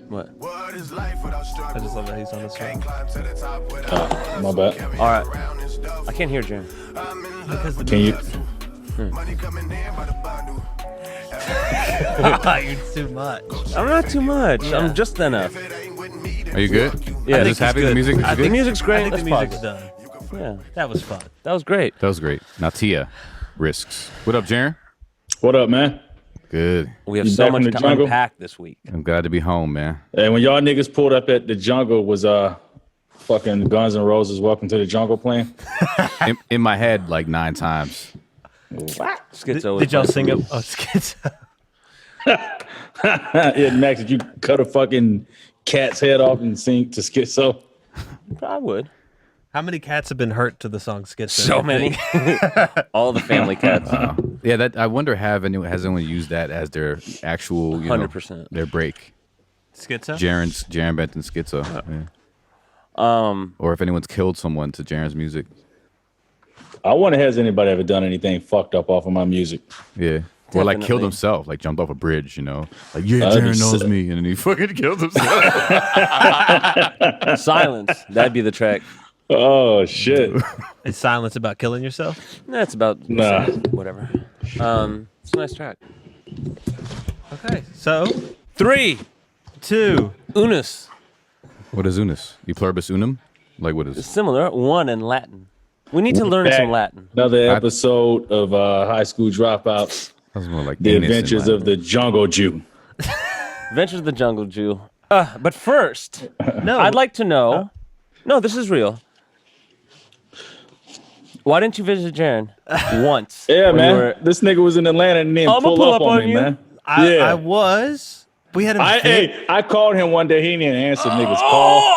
What? I just love that he's on the song. My bad. All right. I can't hear Jarren. Because the Can you? You're too much. I'm not too much. Yeah. I'm just enough. Are you good? Yeah, Just happy the music. The music's great. I think the Let's music's pause done. it. Yeah, That was fun. that was great. That was great. Now Tia, risks. What up, Jarren? What up, man? Good. We have You so back much from the to jungle? unpack this week. I'm glad to be home, man. And when y'all niggas pulled up at the jungle, was fucking Guns N' Roses "Welcome to the Jungle" playing? In my head, like 9 times. Schizo. Did y'all sing it? Oh, Schizo. Yeah, Max, did you cut a fucking cat's head off and sing to Schizo? I would. How many cats have been hurt to the song Schizo? So many. All the family cats. Yeah, that I wonder has anyone used that as their actual 100%. their break? Schizo? Jarren Benton Schizo. Yeah. Or if anyone's killed someone to Jarren's music. I wonder, has anybody ever done anything fucked up off of my music? Yeah. Or like killed Definitely. himself, like jumped off a bridge, Like, yeah, That'd be Jarren knows sick. me, and then he fucking killed himself. Silence. That'd be the track. Oh shit! Is silence about killing yourself? That's about Nah. whatever. It's a nice track. Okay. So, 3. 2. Unus. What is unus? E pluribus unum? Like what is? Similar. 1 in Latin. We need to learn Back. some Latin. Another episode of High School Dropouts: That was more like The anus in Adventures of Latin. the Jungle Jew. Adventures of the Jungle Jew. But first, No. I'd like to know. No, this is real. Why didn't you visit Jarren once? Yeah, when you man. were- This nigga was in Atlanta and then I'ma pull up on me, you. man. I Yeah. was. We had a I called him one day. He didn't answer niggas' call.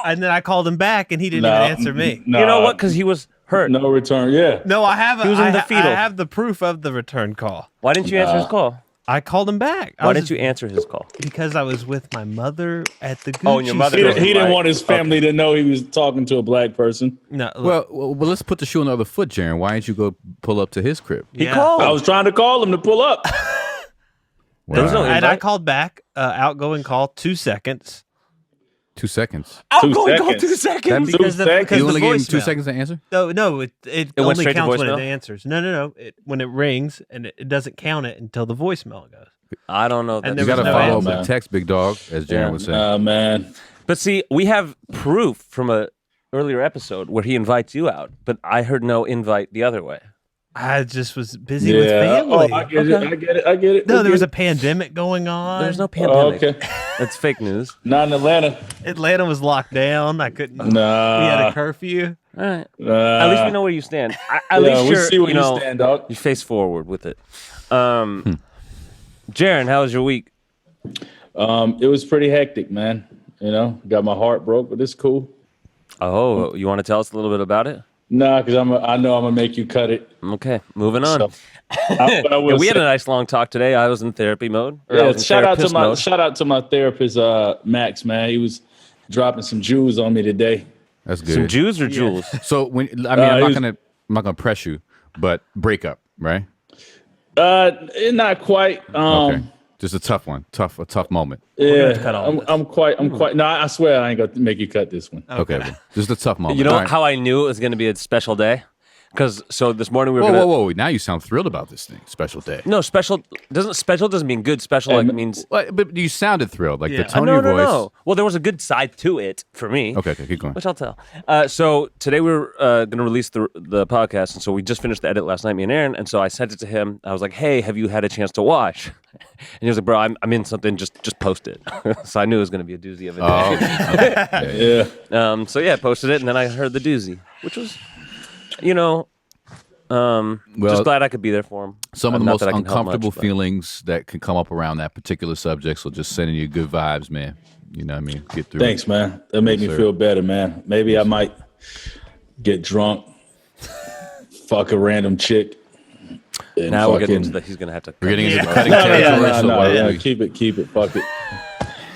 and then I called him back, and he didn't even answer me. No, You know what? Because he was hurt. No return. Yeah. No, I have. He was in the I fetal. have the proof of the return call. Why didn't you answer his call? I called him back. Why didn't you answer his call? Because I was with my mother at the Gucci Oh, and your mother He, store. doesn't- he didn't Right. want his family to know he was talking to a black person. No, Well, let's put the shoe on the other foot, Jarren. Why didn't you go pull up to his crib? He Yeah. called. I was trying to call him to pull up. There was no Wow. and I invite. called back. Outgoing call, 2 seconds. 2 seconds. Outgoing call seconds. 2 seconds. Because the, seconds. because You the only gave him voicemail. 2 seconds to answer? No, it went only straight to counts when it voicemail? answers. No. When it rings, and it doesn't count it until the voicemail goes. I don't know. And That's You there got to was no follow up answer. with text, big dog, as Jarren Yeah. would say. Man. But see, we have proof from a earlier episode where he invites you out, but I heard no invite the other way. I just was busy with family. Oh, I get it. I get it. No, there was a pandemic going on. There's no pandemic. okay. That's fake news. Not in Atlanta. Atlanta was locked down. I couldn't. Nah. We had a curfew. All right. At least we know where you stand. At Yeah, least we you're, see where you know, stand, dog. you face forward with it. Jarren, how was your week? It was pretty hectic, man. Got my heart broke, but it's cool. Oh, you want to tell us a little bit about it? Nah, because I know I'm gonna make you cut it. Okay, moving on. So, I Yeah, will we had a say- nice long talk today. I was in therapy mode. Or I Yeah, was in shout out to therapist mode. my therapist, Max. Man, he was dropping some jewels on me today. That's good. Some Jews or jewels? So I'm not gonna press you, but breakup, right? Not quite. Okay. Just a tough one. A tough moment. Yeah, cut all this. I'm quite. No, I swear I ain't gonna make you cut this one. Okay. Just a tough moment. You know All right. how I knew it was going to be a special day? Because this morning we were Whoa, going to... whoa, whoa! Now you sound thrilled about this thing. Special day. No, special doesn't mean good. Special like means... But you sounded thrilled, like the Yeah. tone no, of your voice. no. Well, there was a good side to it for me. Okay, keep going. Which I'll tell. So today we were going to release the podcast, and so we just finished the edit last night, me and Aaron, and so I sent it to him. I was like, hey, have you had a chance to watch? And he was like, bro, I'm in something, just post it. So I knew it was going to be a doozy of a day. Yeah, So yeah, I posted it, and then I heard the doozy, which was, just glad I could be there for him. Some of the Not most that I can help uncomfortable much, but- feelings that can come up around that particular subject. So just sending you good vibes, man. You know what I mean? Get through thanks, it. man. That made me sir. feel better, man. Maybe I might get drunk, fuck a random chick. And Now we're getting fucking- into the, he's going to have to... We're getting into Yeah. the cutting No, territory. so why don't yeah, we- keep it, fuck it.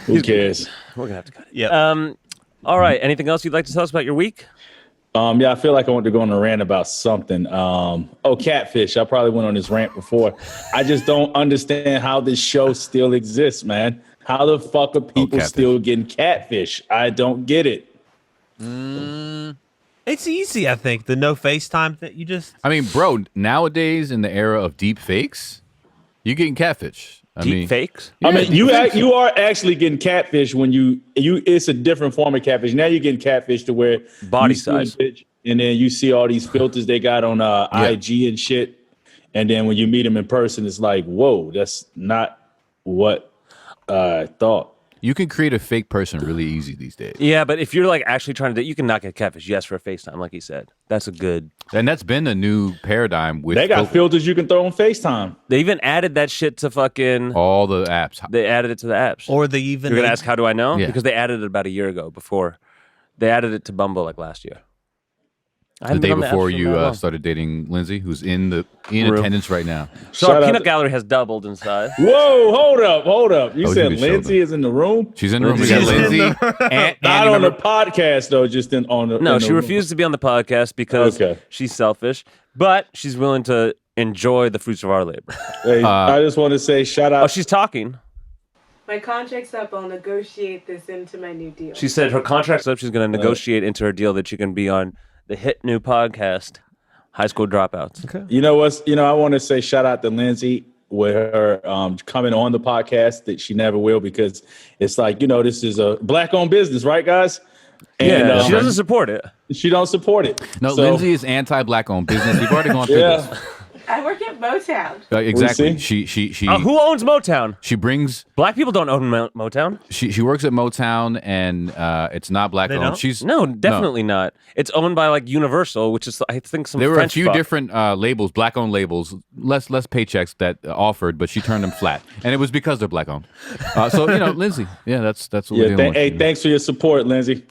Who cares? We're going to have to cut it. Yeah. All right. Anything else you'd like to tell us about your week? Yeah, I feel like I want to go on a rant about something. Catfish. I probably went on this rant before. I just don't understand how this show still exists, man. How the fuck are people still getting catfish? I don't get it. It's easy, I think. The no FaceTime that you just. I mean, bro, nowadays in the era of deep fakes, you're getting catfish. Deep fakes? I mean, you are actually getting catfish when you it's a different form of catfish. Now you're getting catfish to where body size, and then you see all these filters they got on IG and shit. And then when you meet them in person, it's like, whoa, that's not what I thought. You can create a fake person really easy these days. Yeah, but if you're like actually trying to, you can not get catfish. Yes, for a FaceTime, like he said. That's a good. And that's been a new paradigm with. They got filters you can throw on FaceTime. They even added that shit to fucking all the apps. They added it to the apps. Or they even. You're gonna ask, how do I know? Yeah. Because they added it about a year ago. Before they added it to Bumble like last year. The day before you started dating Lindsay, who's in attendance right now. So our peanut gallery has doubled in size. Whoa, hold up. You said Lindsay is in the room? She's in the room. We got Lindsay. Not on the podcast, though, just on the. No, she refused to be on the podcast because she's selfish, but she's willing to enjoy the fruits of our labor. Hey, I just want to say shout out. Oh, she's talking. My contract's up. I'll negotiate this into my new deal. She said her contract's up. She's going to negotiate into her deal that she can be on the hit new podcast, High School Dropouts. Okay. You know what? I want to say shout out to Lindsay with her coming on the podcast that she never will, because it's like, this is a black-owned business, right, guys? And, she doesn't support it. She don't support it. No, Lindsay is anti-black-owned business. We've already gone through this. I work at Motown. Exactly. She who owns Motown? She brings black people don't own Motown. She works at Motown, and it's not black owned. No, definitely not. It's owned by like Universal, which is I think some. There were French a few different labels, black owned labels, less paychecks that offered, but she turned them flat, and it was because they're black owned. So Lindsay, that's what we're doing. Hey, thanks for your support, Lindsay.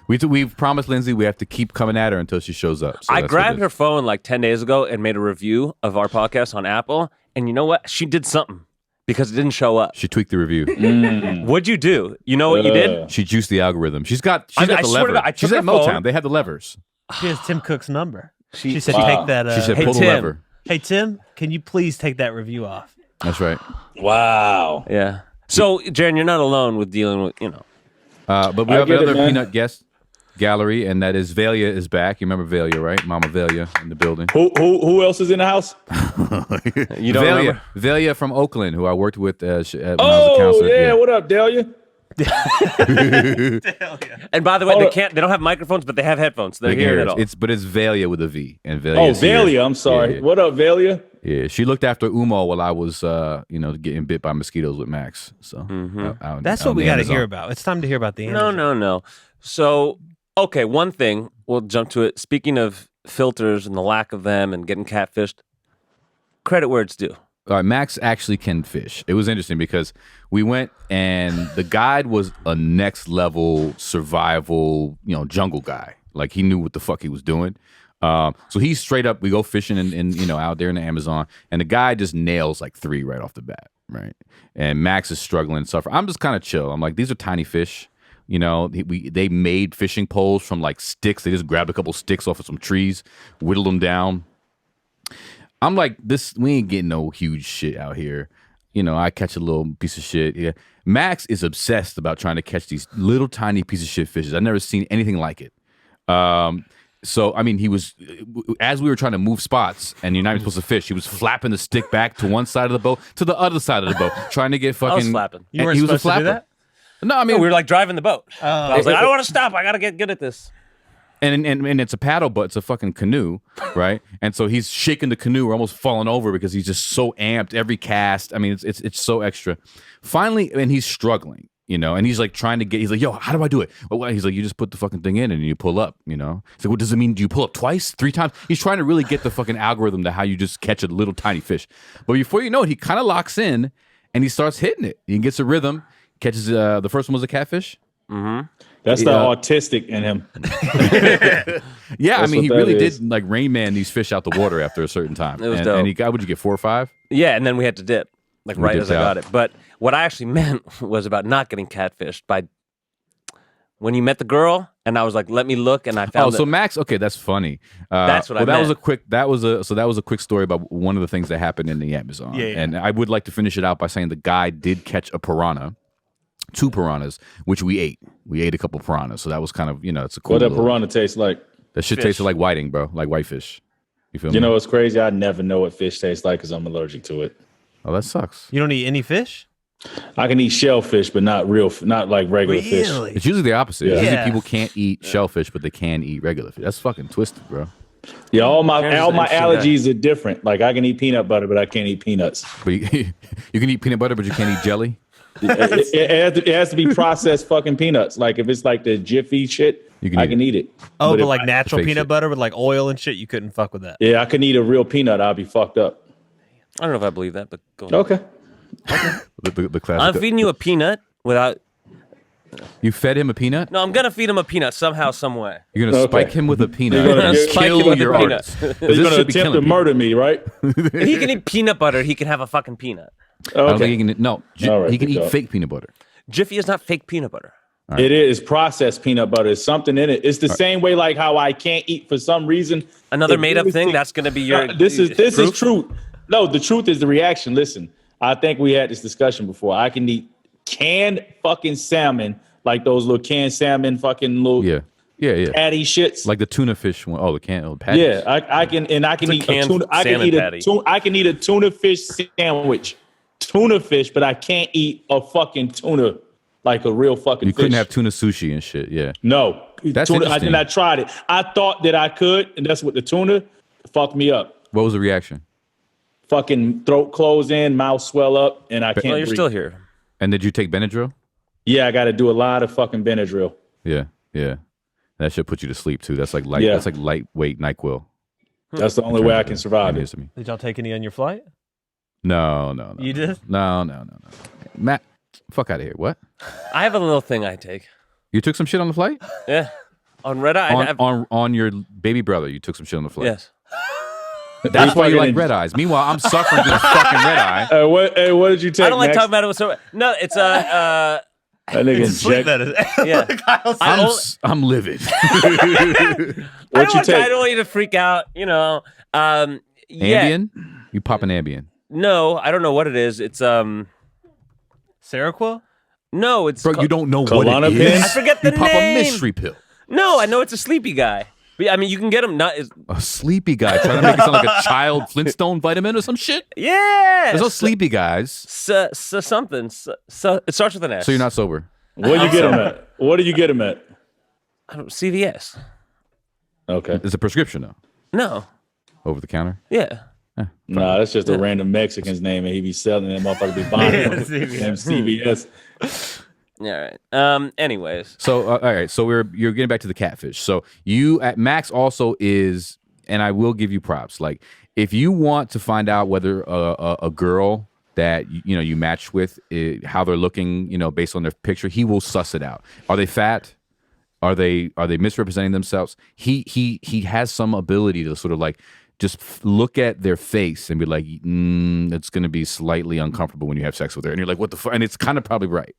We've promised Lindsay we have to keep coming at her until she shows up. So I grabbed her phone like 10 days ago and made a review of our podcast on Apple. And you know what? She did something because it didn't show up. She tweaked the review. What'd you do? You know what you did? She juiced the algorithm. She's got the lever. She's at Motown. They have the levers. She has Tim Cook's number. She said, take that. She said, hey, pull the lever. Hey, Tim, can you please take that review off? That's right. Wow. Yeah. So, Jarren, you're not alone with dealing with, But we have another peanut guest. Gallery, and that is Velia is back. You remember Velia, right? Mama Velia in the building. Who else is in the house? You don't remember? Velia from Oakland, who I worked with when I was a counselor. Yeah, what up, Delia? And by the way, they don't have microphones, but they have headphones. So they're hearing it all. It's Velia with a V, and Velia. Velia. I'm sorry. Yeah. What up, Velia? Yeah, she looked after Umo while I was, getting bit by mosquitoes with Max. So that's what we got to hear about. It's time to hear about the Amazon. No. So. Okay, one thing, we'll jump to it. Speaking of filters and the lack of them and getting catfished, credit where it's due. All right, Max actually can fish. It was interesting because we went and the guide was a next level survival, jungle guy. Like he knew what the fuck he was doing. So he's straight up, we go fishing in out there in the Amazon, and the guy just nails like 3 right off the bat, right? And Max is struggling and suffering. I'm just kind of chill. I'm like, these are tiny fish. They made fishing poles from like sticks. They just grabbed a couple sticks off of some trees, whittled them down. I'm like, we ain't getting no huge shit out here. I catch a little piece of shit. Yeah. Max is obsessed about trying to catch these little tiny piece of shit fishes. I've never seen anything like it. So, I mean, he was, as we were trying to move spots and you're not even supposed to fish, he was flapping the stick back to one side of the boat to the other side of the boat, trying to get fucking. I was flapping. You weren't supposed to do that? No, I mean, we were like driving the boat. I was like, I don't want to stop. I got to get good at this. And it's a paddle, but it's a fucking canoe, right? And so he's shaking the canoe. We're almost falling over because he's just so amped. Every cast, I mean, it's so extra. Finally, and he's struggling, and he's like trying to get. He's like, yo, how do I do it? Well, he's like, you just put the fucking thing in and you pull up, He's like, what does it mean? Do you pull up twice, 3 times? He's trying to really get the fucking algorithm to how you just catch a little tiny fish. But before you know it, he kind of locks in and he starts hitting it. He gets a rhythm. Catches the first one was a catfish. Mm-hmm. That's the autistic in him. Yeah, I mean, he really did like Rain Man these fish out the water after a certain time. It was dope. And he got, would you get 4 or 5? Yeah, and then we had to dip, like right as I got it. But what I actually meant was about not getting catfished by when you met the girl, and I was like, let me look, and I found. So Max, okay, that's funny. That's what I that meant. was a quick. That was a quick story about one of the things that happened in the Amazon. Yeah. And I would like to finish it out by saying the guy did catch a piranha, 2 piranhas, which we ate. We ate a couple piranhas, so that was kind of it's a cool. What that little- piranha tastes like? That shit Fish. tasted like whiting, bro, like whitefish. You feel me? You know what's crazy? I never know what fish tastes like because I'm allergic to it. Oh, that sucks. You don't eat any fish? I can eat shellfish, but not not like regular fish. It's usually the opposite. Yeah. Usually Yeah. people can't eat shellfish, but they can eat regular fish. That's fucking twisted, bro. Yeah, all my Here's all the my interesting allergies are different. Like I can eat peanut butter, but I can't eat peanuts. But you can eat peanut butter, but you can't eat jelly. It has to be processed fucking peanuts. Like if it's like the Jiffy shit, You can I eat can it. eat it. Oh, but if like natural fake peanut shit. butter with like oil and shit, you couldn't fuck with that. Yeah, I can eat a real peanut. I'll be fucked up. I don't know if I believe that, but go on. Okay. The classic. I'm feeding you a peanut without. You fed him a peanut. No, I'm gonna feed him a peanut somehow, some way. You're gonna Okay. spike him with a peanut You're gonna and spike him kill with a your peanut. artist. 'Cause You're this gonna should be attempt killing to people. murder me, right? If he can eat peanut butter, he can have a fucking peanut. I don't Okay. think he can. No, All right, he can good eat job. fake peanut butter. Jiffy is not fake peanut butter. It is processed peanut butter. There's something in it. It's the same way like how I can't eat for some reason. Another If made you up was thing. to- That's gonna be your. This is proof? true. No, the truth is the reaction. Listen, I think we had this discussion before. I can eat canned fucking salmon, like those little canned salmon fucking little Yeah. patty shits. Like the tuna fish one. Oh, the can. Oh, patties. Yeah, I can eat a a canned tuna. I can salmon eat patty. I can eat a tuna fish sandwich, tuna fish, but I can't eat a fucking tuna like a real fucking. You fish. couldn't have tuna sushi and shit. Yeah. No, That's tuna, interesting. I tried it. I thought that I could, and that's what the tuna fucked me up. What was the reaction? Fucking throat close in, mouth swell up, and I can't. No, you're breathe. still here. And did you take Benadryl? Yeah, I got to do a lot of fucking Benadryl. Yeah. That should put you to sleep too. That's like light. Yeah. That's like lightweight NyQuil. That's the only way I can survive It it. is to me. Did y'all take any on your flight? No. You did? No. Matt, fuck out of here. What? I have a little thing I take. You took some shit on the flight? Yeah, on Red Eye. On your baby brother, you took some shit on the flight. Yes. That's why you fucking like red eyes. Meanwhile, I'm suffering from fucking red eye. Hey, what did you take? I don't like Max? talking about it with so. No, it's That nigga Sleep inject. medicine. Yeah. Kyle's- I'm livid. What you I take? don't want you to freak out. You know. Yeah. Ambien? You pop an Ambien. No, I don't know what it is. It's Seroquel? No, it's Bro, called- you don't know what Klonopin? it is? I forget the You pop a name. mystery pill. No, I know it's a sleepy guy. But, I mean, you can get them. Not A sleepy guy trying to make it sound like a child Flintstone vitamin or some shit. yeah. There's no sleepy guys. Something. It starts with an S. So you're not sober. Where you get him at? What do you get him at? I don't, CVS. Okay. It's a prescription though. No. Over the counter. Yeah. Nah, that's just a random Mexican's name, and he be selling that motherfucker be buying Yeah, them. CVS. Damn CVS. Yeah. Right. Anyways. So all right. So you're getting back to the catfish. So you at Max also is, and I will give you props. Like if you want to find out whether a girl that you match with how they're looking, based on their picture, he will suss it out. Are they fat? Are they misrepresenting themselves? He has some ability to sort of like just look at their face and be like, it's going to be slightly uncomfortable when you have sex with her. And you're like, what the fuck? And it's kind of probably right.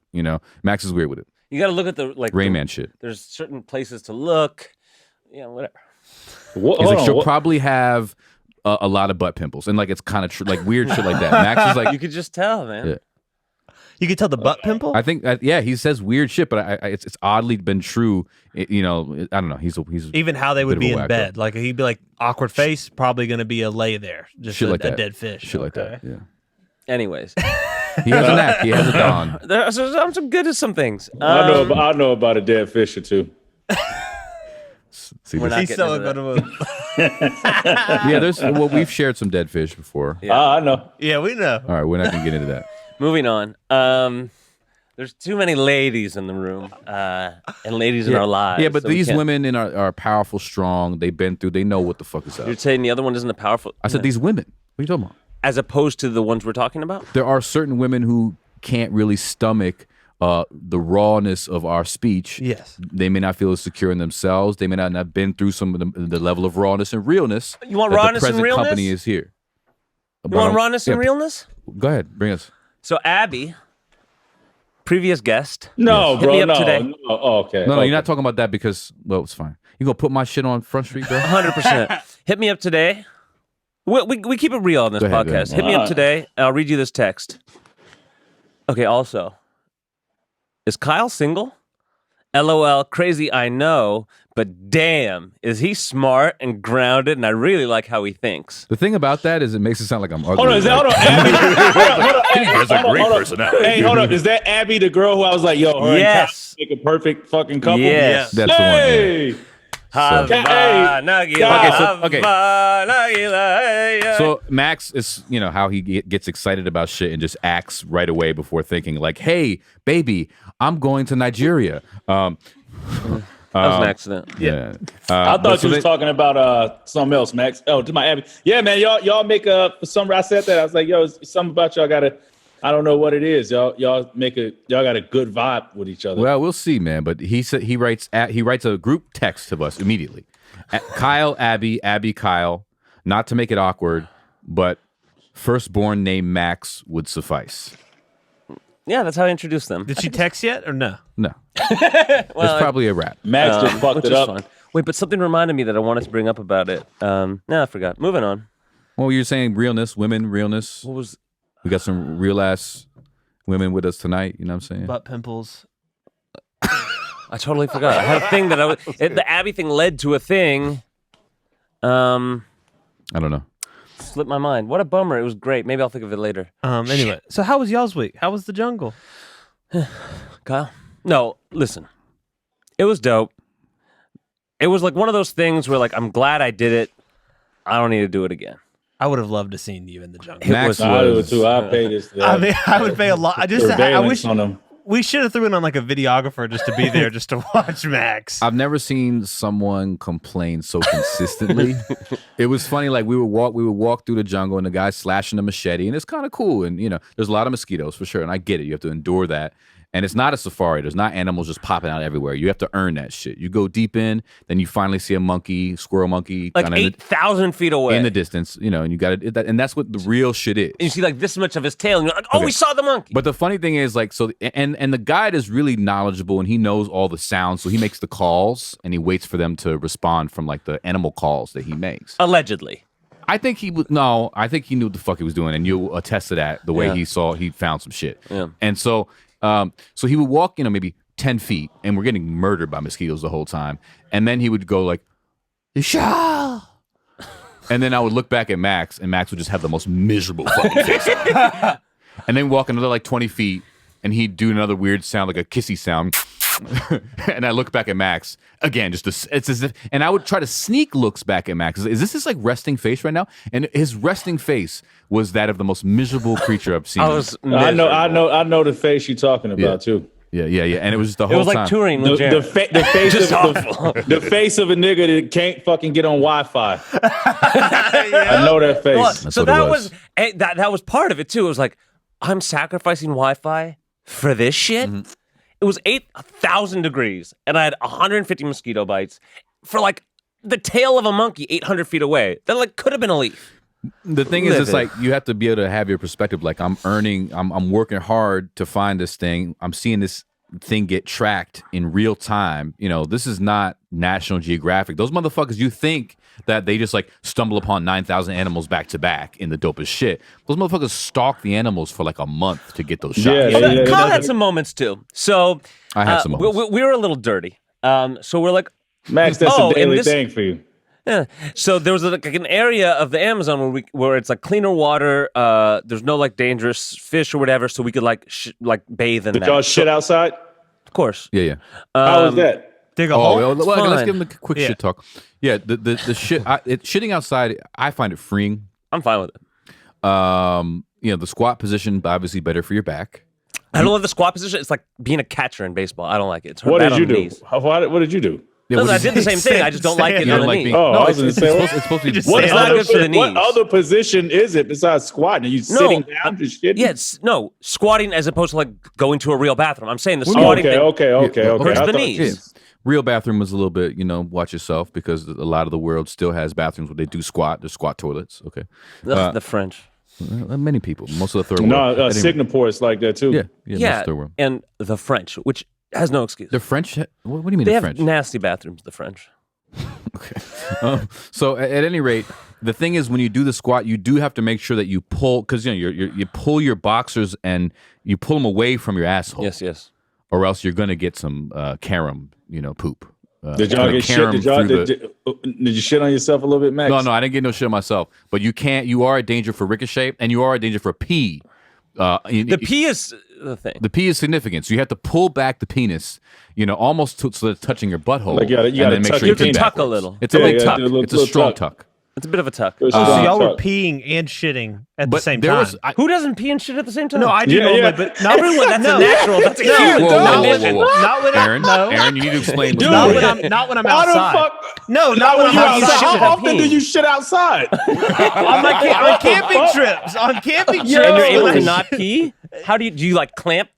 Max is weird with it. You got to look at the Rain Man shit. There's certain places to look. Yeah, whatever. What, He's hold like, on, she'll what- probably have a lot of butt pimples. And like, it's kind of like weird shit like that. Max is like, You could just tell, man. Yeah. You can tell the butt pimple? I think, he says weird shit, but it's oddly been true. I don't know. He's Even how they would bit of be a in wacko. bed. Like he'd be like awkward face, probably going to be a lay there. Just shit a, like a that. dead fish. Shit like that. Okay. Yeah. Anyways. He has a knack. He has a dawn. I'm so good at some things. I know about a dead fish or two. See, We're this- not He's getting so into good that. of we've shared some dead fish before. Yeah. I know. Yeah, we know. All right, we're not gonna get into that. Moving on. There's too many ladies in the room, and ladies in our lives. Yeah, but so we these can't- women are powerful, strong. They've been through. They know what the fuck is up. You're saying the other one isn't a powerful. I said these women. What are you talking about? as opposed to the ones we're talking about. There are certain women who can't really stomach the rawness of our speech. Yes. They may not feel as secure in themselves. They may not have been through some of the level of rawness and realness. You want that rawness the and present realness? company is here. You want rawness and realness? Go ahead, bring us. So Abby previous guest. No, Hit bro, me up no. today. No. Oh, okay. No, okay. you're not talking about that because, well, it's fine. You gonna put my shit on Front Street, bro? 100%. Hit me up today. We keep it real on this Go ahead, podcast. go ahead. Hit me up today, and I'll read you this text. Okay, also, is Kyle single? LOL, crazy, I know, but damn, is he smart and grounded, and I really like how he thinks. The thing about that is it makes it sound like I'm ugly. Hold on, hold on, Abby. He has a great personality. Hey, hold up. Is that Abby, the girl who I was like, yo, her Yes. and Kyle make a perfect fucking couple? Yes. That's the one. Yeah. Hey. So Max is, how he gets excited about shit and just acts right away before thinking, like, "Hey, baby, I'm going to Nigeria." That was an accident. Yeah. I thought you was talking about something else, Max. Oh, to my Abby. Yeah, man, y'all make for some I said that. I was like, yo, something about y'all gotta. I don't know what it is. Y'all got a good vibe with each other. Well, we'll see, man. But he said he writes a group text to us immediately. Kyle, Abby, Kyle. Not to make it awkward, but firstborn name Max would suffice. Yeah, that's how I introduced them. Did she text yet or no? No, it's probably a wrap. Max just fucked which it is up. fine. Wait, but something reminded me that I wanted to bring up about it. No, I forgot. Moving on. Well, you're saying realness, women, realness. What was... We got some real ass women with us tonight. You know what I'm saying? Butt pimples. I totally forgot. I had a thing that the Abby thing led to a thing. I don't know. Slipped my mind. What a bummer. It was great. Maybe I'll think of it later. Anyway, so how was y'all's week? How was the jungle? Kyle? No, listen. It was dope. It was like one of those things where like I'm glad I did it. I don't need to do it again. I would have loved to seen you in the jungle. Max I do was too. I pay this. I mean, I would pay a lot. I wish on them. we should have threw in on like a videographer just to be there, just to watch Max. I've never seen someone complain so consistently. It was funny. Like we would walk through the jungle and the guy's slashing a machete, and it's kind of cool. And there's a lot of mosquitoes for sure, and I get it. You have to endure that. And it's not a safari. There's not animals just popping out everywhere. You have to earn that shit. You go deep in, then you finally see a monkey, squirrel monkey, like 8,000 feet away in the distance. And you got it. And that's what the real shit is. And you see like this much of his tail, and you're like, "Oh, we saw the monkey." But the funny thing is, like, so, and the guide is really knowledgeable, and he knows all the sounds, so he makes the calls, and he waits for them to respond from like the animal calls that he makes. Allegedly. I think he knew what the fuck he was doing, and you'll attest to that. The way he found some shit, and so he would walk, maybe 10 feet, and we're getting murdered by mosquitoes the whole time, and then he would go like, "Isha." And then I would look back at Max, and Max would just have the most miserable fucking face on. And then walk another like 20 feet, and he'd do another weird sound, like a kissy sound. And I look back at Max again, it's as if, and I would try to sneak looks back at Max. Is this his like resting face right now? And his resting face was that of the most miserable creature I've seen. I know the face you're talking about too. Yeah. And it was just the whole It was like time. touring with Jarren. The face of a nigga that can't fucking get on Wi-Fi. I know that face. Well, That's so what it that was. that was part of it too. It was like, I'm sacrificing Wi-Fi for this shit. Mm-hmm. It was 8,000 degrees, and I had 150 mosquito bites for like the tail of a monkey 800 feet away. That like could have been a leaf. The thing is, it's like you have to be able to have your perspective. Like I'm working hard to find this thing. I'm seeing this thing get tracked in real time. This is not National Geographic. Those motherfuckers, you think that they just like stumble upon 9,000 animals back to back in the dopest shit. Those motherfuckers stalk the animals for like a month to get those shots. Kyle had some moments too. So I had some moments. We were a little dirty. So we're like, Max, that's a daily thing for you. Yeah. So there was like an area of the Amazon where it's like cleaner water. There's no like dangerous fish or whatever, so we could like bathe in that. Did y'all shit outside? Of course. Yeah. How was that? Dig a hole. Well, let's fine. give him a quick shit talk. Yeah, the shit. Shitting outside, I find it freeing. I'm fine with it. The squat position obviously better for your back. I don't love the squat position. It's like being a catcher in baseball. I don't like it. It's What bad did you on the do? knees. What did you do? Yeah, I did the same thing. I just don't like it You on don't the like knees. being. Oh, No, I was it's gonna say, supposed to be. Just What say It's not good for the what knees. other position is it besides squatting? Are you sitting down just shitting? Yeah, no, squatting as opposed to like going to a real bathroom. I'm saying the squatting thing. Okay. Hurts I the thought- knees. Real bathroom was a little bit, watch yourself because a lot of the world still has bathrooms where they do squat. There's squat toilets. Okay. The French. Many people, most of the third No, world. Singapore is like that too. Yeah, most of Yeah, the third world. and the French, which has no excuse. The French. What do you mean They the have French? nasty bathrooms. The French. Okay. So at any rate, the thing is, when you do the squat, you do have to make sure that you pull, because you pull your boxers and you pull them away from your asshole. Yes. Or else you're gonna get some carom, poop. Did y'all get shit? Did you shit on yourself a little bit, Max? No, I didn't get no shit on myself. But you can't. You are a danger for ricochet, and you are a danger for pee. The pee is the thing. The pee is significant, so you have to pull back the penis, so that it's touching your butthole. Like you gotta and then make tuck sure You you can pee tuck a backwards. little. It's a big tuck. do a little- It's a little strong tuck. tuck. It's a bit of a tuck. So y'all were Tuck. peeing and shitting at the But same there time. was Who doesn't pee and shit at the same time? No, I do Yeah, normally, yeah. but not Everyone. That's no. a natural. That's a No, human not condition. not when Aaron, no. Aaron, you need to explain. what's Dude. Not going when on. I'm How the outside. fuck? No, Not not when when you I'm How do you outside. shit outside. How without often do peeing? you shit outside? On camping trips. On camping trips. And you're able to When I- not pee? How do you like clamp?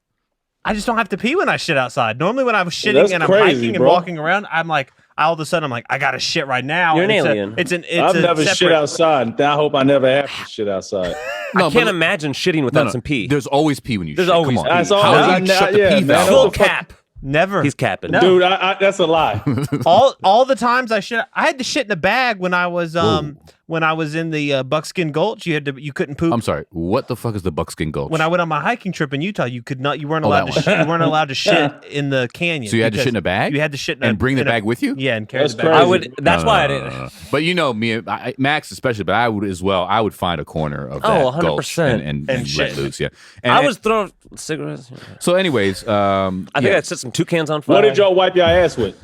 I just don't have to pee when I shit outside. Normally, when I'm shitting That's and I'm crazy, hiking and bro. walking around, I'm like, all of a sudden, I'm like, I gotta shit right now. You're an And alien. It's I've a never separate, shit outside. And I hope I never have to shit outside. No, I can't but- imagine shitting without No, some pee. There's always pee when you There's shit. always Come on. pee. That's all. How do you I- shut the yeah, pee man. valve? Full What the fuck? cap. Never. He's capping. No. Dude, that's a lie. all the times I shit, I had to shit in a bag when I was in the Buckskin Gulch. You couldn't poop. I'm sorry. What the fuck is the Buckskin Gulch? When I went on my hiking trip in Utah, you weren't Oh, allowed that to one. you weren't allowed to shit in the canyon. So you had to because shit in a bag? You had to shit in and bring the in a- bag with you? Yeah, and carry That's the bag. crazy. I would. That's why I didn't. No. But Max especially, but I would as well. I would find a corner of that Oh, gulch 100%. and And let shit. loose. Yeah. And, I was throwing cigarettes. So, anyways, I think yeah. I set some toucans on fire. What did y'all wipe your ass with?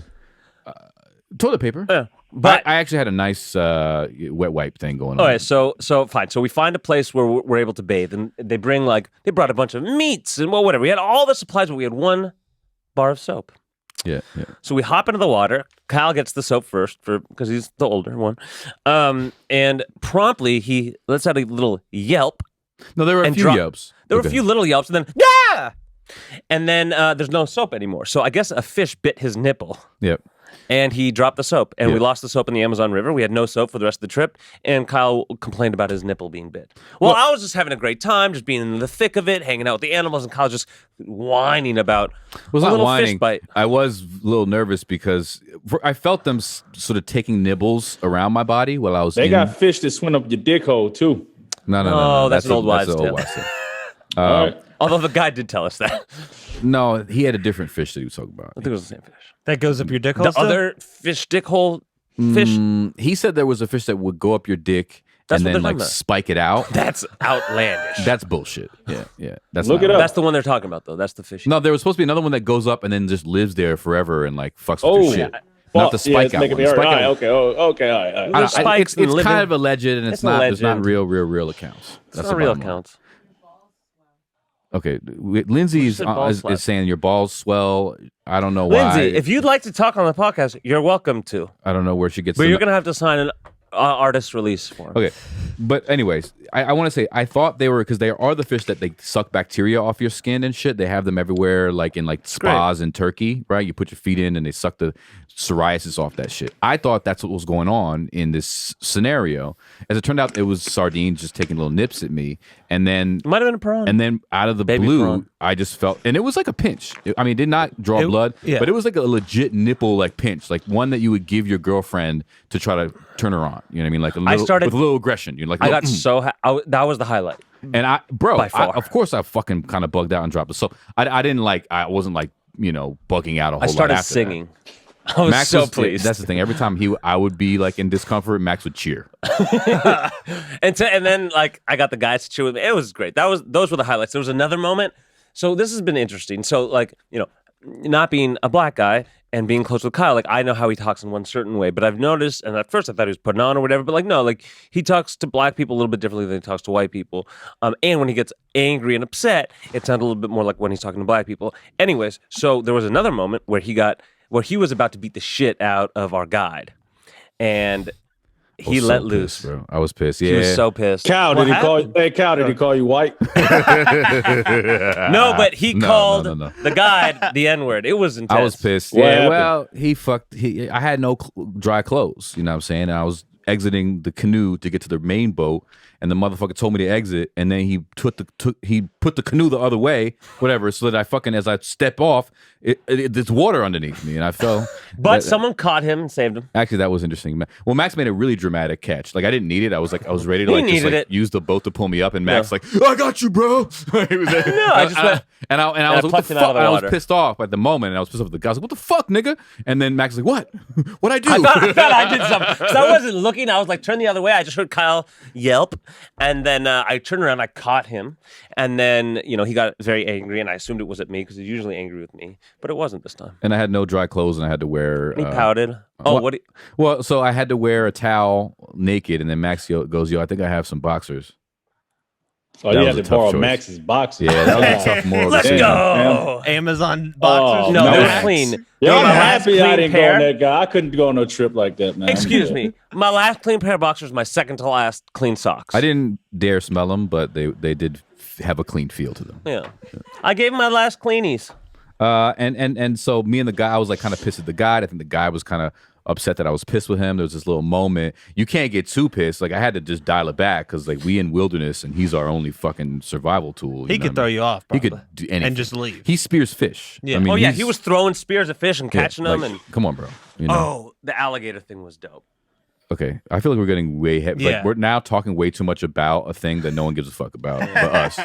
Toilet paper. Yeah. But I actually had a nice wet wipe thing going on. okay, so fine. So we find a place where we're able to bathe, and they brought a bunch of meats and whatever. We had all the supplies, but we had one bar of soap. Yeah. So we hop into the water. Kyle gets the soap first because he's the older one, and promptly he lets out a little yelp. No, there were a And few drop- yelps. There were Okay. a few little yelps, and then yeah, and then there's no soap anymore. So I guess a fish bit his nipple. Yep. And he dropped the soap, and we Yeah. lost the soap in the Amazon River. We had no soap for the rest of the trip, and Kyle complained about his nipple being bit. Well, I was just having a great time, just being in the thick of it, hanging out with the animals, and Kyle just whining about Was a not little whining. fish bite. I was a little nervous because I felt them sort of taking nibbles around my body while I was They in. got fish that swim up your dick hole too. No. Oh, that's an old that's wives' an old tale. wives' tale. All right. Although the guy did tell us that. No, he had a different fish that he was talking about. I think it was the same fish. That goes up your dick hole. The still? other fish dick hole fish. He said there was a fish that would go up your dick That's and what then they're like talking about. spike it out. That's outlandish. That's bullshit. Yeah. That's Look not it up. right. That's the one they're talking about, though. That's the fish. No, there was supposed to be another one that goes up and then just lives there forever and like fucks with Oh, your shit. Not the yeah, spike it's out making one. me The hurt. spike All out right, one. okay, okay, all right. I don't- There's spikes it's and kind living- of alleged and It's it's not legend. real accounts. It's That's not the real bottom line. accounts. Okay, Lindsay said balls slap. is saying your balls swell. I don't know why. Lindsay, if you'd like to talk on the podcast, you're welcome to. I don't know where she gets. But the- you're going to have to sign an artist release form. Okay, but anyways, I want to say I thought they were because they are the fish that they suck bacteria off your skin and shit. They have them everywhere, like in like spas in Turkey, right? You put your feet in and they suck the psoriasis off that shit. I thought that's what was going on in this scenario. As it turned out, it was sardines just taking little nips at me, and then It might have been a prawn. and then out of the Baby blue, prawn. I just felt, and it was like a pinch. I mean, it did not draw blood, yeah. but it was like a legit nipple, like pinch, like one that you would give your girlfriend to try to turn her on. You know what I mean? Like a little, started- with a little aggression. You know, like I little, got so that was the highlight. and I, bro, By far. of course, I fucking kind of bugged out and dropped it. So I didn't like, I wasn't like, bugging out a whole I lot started after singing. That. I was Max so was, pleased. That's the thing. Every time I would be like in discomfort, Max would cheer. and then like I got the guys to cheer with me. It was great. Those were the highlights. There was another moment. So this has been interesting. So like, not being a black guy and being close with Kyle, like I know how he talks in one certain way, but I've noticed, and at first I thought he was putting on or whatever, but like no, like he talks to black people a little bit differently than he talks to white people. And when he gets angry and upset, it sounds a little bit more like when he's talking to black people. Anyways, so there was another moment where he was about to beat the shit out of our guide, and he was so let pissed, loose. bro. I was pissed. Yeah. He was so pissed. Cal, What did he call you? happened? Hey, Cal, did he call you white? No, but he No, called no. the guide the N-word. It was intense. I was pissed. What Yeah, happened? well, I had no dry clothes. You know what I'm saying? And I was exiting the canoe to get to the main boat, and the motherfucker told me to exit, and then he put the canoe the other way, whatever, so that I fucking, as I step off, there's water underneath me, and I fell. But someone caught him and saved him. Actually, that was interesting. Well, Max made a really dramatic catch. Like I didn't need it. I was ready to use the boat to pull me up, and Max I got you, bro. He was like, no, I just went, and I was like, what the fuck? I was pissed off at the moment, and I was pissed off at the guy. I was like, what the fuck, nigga? And then Max was like, what? What'd I do? I thought I did something. So I wasn't looking. I was like, turn the other way. I just heard Kyle yelp, and then I turned around. I caught him, and then he got very angry, and I assumed it was at me because he's usually angry with me, but it wasn't this time. And I had no dry clothes, and I had to wear. He pouted. Well, so I had to wear a towel naked, and then Max goes, "Yo, I think I have some boxers." Oh, you had to borrow Max's boxers. Yeah, that was a tough moral Let's decision. go. Amazon boxers. No, they're clean. Yeah, I'm My last happy I clean didn't go pair- on that guy. I couldn't go on no trip like that, man. Excuse me. My last clean pair of boxers, my second to last clean socks. I didn't dare smell them, but they did have a clean feel to them. Yeah. I gave him my last cleanies. And so me and the guy, I was like kind of pissed at the guy. I think the guy was kind of upset that I was pissed with him. There was this little moment. You can't get too pissed. Like I had to just dial it back because like we in wilderness and he's our only fucking survival tool. He could throw you off. Probably. He could do anything and just leave. He spears fish. Yeah. I mean, He was throwing spears at fish and catching them. like, And come on, bro. the alligator thing was dope. Okay, I feel like we're getting way heavy. Yeah. Like we're now talking way too much about a thing that no one gives a fuck about but us.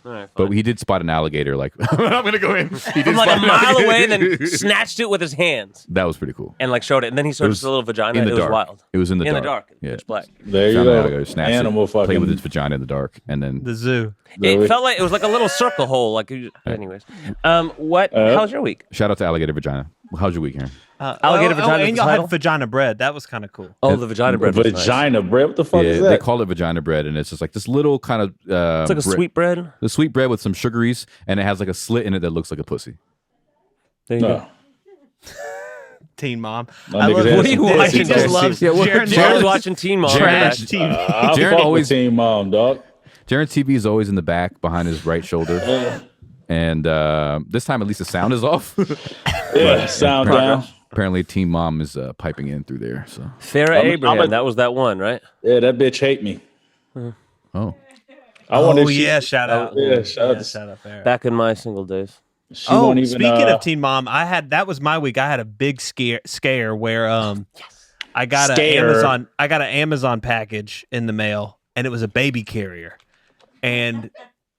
All right, But he did spot an alligator. Like I'm gonna go in. He did from like spot a an mile alligator. away and then snatched it with his hands That was pretty cool. and like showed it. And then he showed us a little vagina. In the It was dark. wild. It was in the In dark. the dark. Yeah. Pitch black. There you Found an go. alligator, snatched Animal it, played fucking. with its vagina in the dark, and then The zoo. It felt like it was like a little circle hole. Like, anyways. How's your week? shout out to alligator vagina. How's your week, Aaron? Alligator vagina and is y'all the had title? vagina bread. That was kind of cool. Oh, the vagina bread. was nice. Vagina bread. What the fuck is Yeah, that? they call it vagina bread, and it's just like this little kind of It's like a sweet bread. the sweet bread with some sugaries, and it has like a slit in it that looks like a pussy. There you go. No. Teen Mom. My I niggas love had What are you some watching? He just loves Yeah, what- Jarren Jared's loves watching Teen Mom. trash Back. TV. I Jarren fuck always- with Teen Mom, dog. Jaren's TV is always in the back behind his right shoulder, and this time at least the sound is off. Yeah, sound down. Apparently, Team Mom is piping in through there. So, Farrah I'm Abraham. That was that one, right? Yeah, that bitch hate me. oh, I wonder Oh if she, yeah, shout out. Yeah, shout out to- shout out there. Back in my single days. She Oh, won't even. speaking of Teen Mom, that was my week. I had a big scare where I got an Amazon package in the mail, and it was a baby carrier, and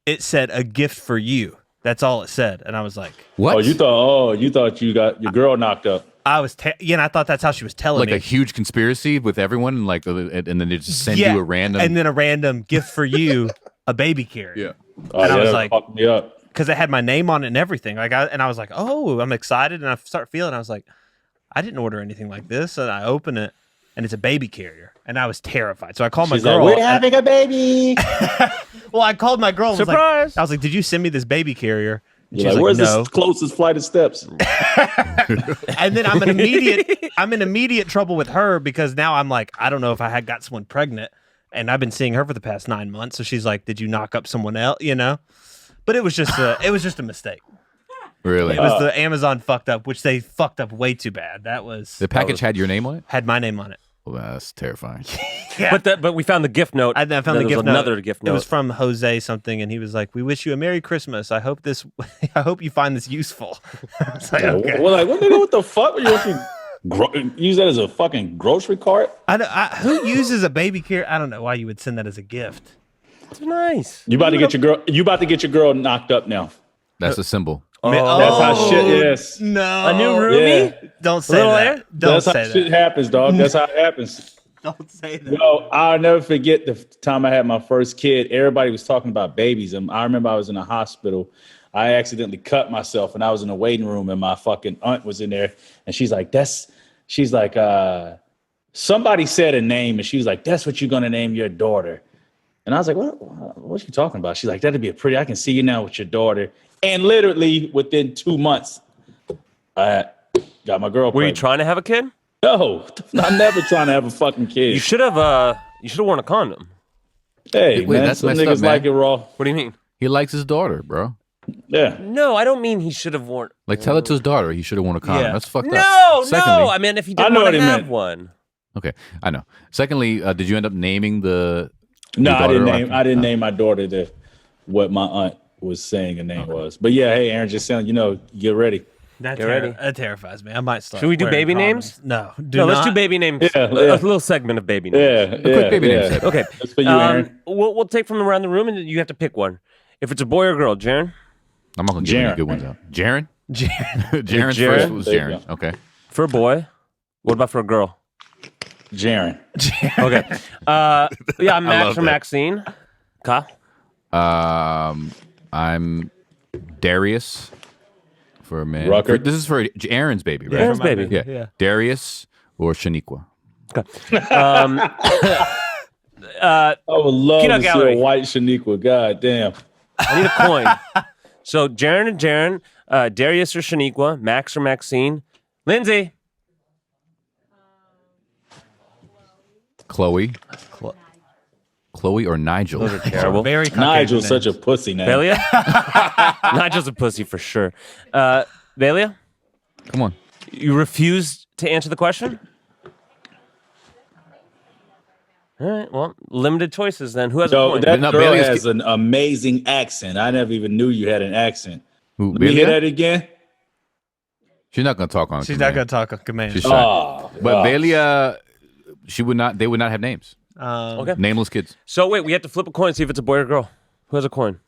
it said a gift for you. That's all it said, and I was like, what? you thought you got your girl knocked up. I was, and I thought that's how she was telling Like me. a huge conspiracy with everyone, like, and then they just send you a random. and then a random gift for you, a baby carrier. Yeah. Oh, And I yeah, was that like- fucked me up. Because it had my name on it and everything. I was like, oh, I'm excited, and I start feeling. I was like, I didn't order anything like this, and I open it, and it's a baby carrier, and I was terrified. So I called my She's like, girl. we're having a baby. Well, I called my girl. And was like- Surprise! I was like, did you send me this baby carrier? And You're she like, was where's like, no. this closest flight of steps? And then I'm in immediate trouble with her because now I'm like, I don't know if I had got someone pregnant, and I've been seeing her for the past 9 months. So she's like, did you knock up someone else? But it was just a mistake. Really? It was the Amazon fucked up, which they fucked up way too bad. The package had your name on it? had my name on it. Well, that's terrifying. Yeah. But we found the gift note. I found the There was gift note. another gift note. It was from Jose something, and he was like, "We wish you a Merry Christmas. I hope you find this useful." I was like, okay. Well, like, what the fuck? You want to use that as a fucking grocery cart? Who uses a baby carrier? I don't know why you would send that as a gift. It's nice. You about to get your girl? You about to get your girl knocked up now? That's a symbol. That's how shit is. No, A new roomie? Yeah. Don't say Little that. air? Don't That's how say shit that. happens, dog. That's how it happens. Don't say that. Yo, I'll never forget the time I had my first kid. Everybody was talking about babies. And I remember I was in a hospital. I accidentally cut myself, and I was in a waiting room, and my fucking aunt was in there. And she's like, somebody said a name, and she was like, that's what you're going to name your daughter. And I was like, what are you talking about? She's like, that'd be I can see you now with your daughter. And literally within 2 months, I got my girl Were you pregnant. trying to have a kid? No, I'm never trying to have a fucking kid. You should have worn a condom. Hey, Wait, man, that's some messed niggas up, man. like it raw. What do you mean? He likes his daughter, bro. Yeah. No, I don't mean he should have worn. Like, tell it to his daughter. He should have worn a condom. Yeah. That's fucked up. No. Secondly, I mean, if he I didn't know want what to he have meant. one. Okay, I know. Secondly, did you end up naming the No, Your I didn't daughter name. or- I didn't name my daughter what my aunt was saying her name was. But yeah, hey, Aaron, just sound. Get ready. That, Get ready. that terrifies me. I might start. Should we do wearing baby condoms. names? No, Let's do baby names. Yeah, A yeah. little segment of baby names. Yeah, quick baby name set. Okay. That's for you, Aaron. We'll take from around the room, and you have to pick one. If it's a boy or girl, Jaren. I'm not gonna give any Jarren. good ones out. Jarren? Jarren. Jarren's Jarren? first was There you Jarren. go. Okay. For a boy. What about for a girl? Jaren. Okay. Yeah, Max love or that. Maxine. Kyle. I'm Darius for a man. Rucker. This is for Aaron's baby, right? Aaron's baby. Yeah. Darius or Shaniqua. I would love Peanut to gallery. see a white Shaniqua. God damn. I need a coin. So Jaren and Jaren, Darius or Shaniqua, Max or Maxine, Lindsay. Chloe. Chloe or Nigel. Those are terrible. Very Caucasian Nigel's such a names. pussy name. Velia? Nigel's a pussy for sure. Velia, Come on. you refuse to answer the question? All right, well, limited choices then. Who has a So coin? that No, girl Bailey's has an amazing accent. I never even knew you had an accent. Who, Let me hear Belia? that again. She's not gonna talk on She's command. not going to talk on command. She's shy. Oh, But Belia, she would not. They would not have names. Okay. Nameless kids. So wait, we have to flip a coin, see if it's a boy or girl. Who has a coin?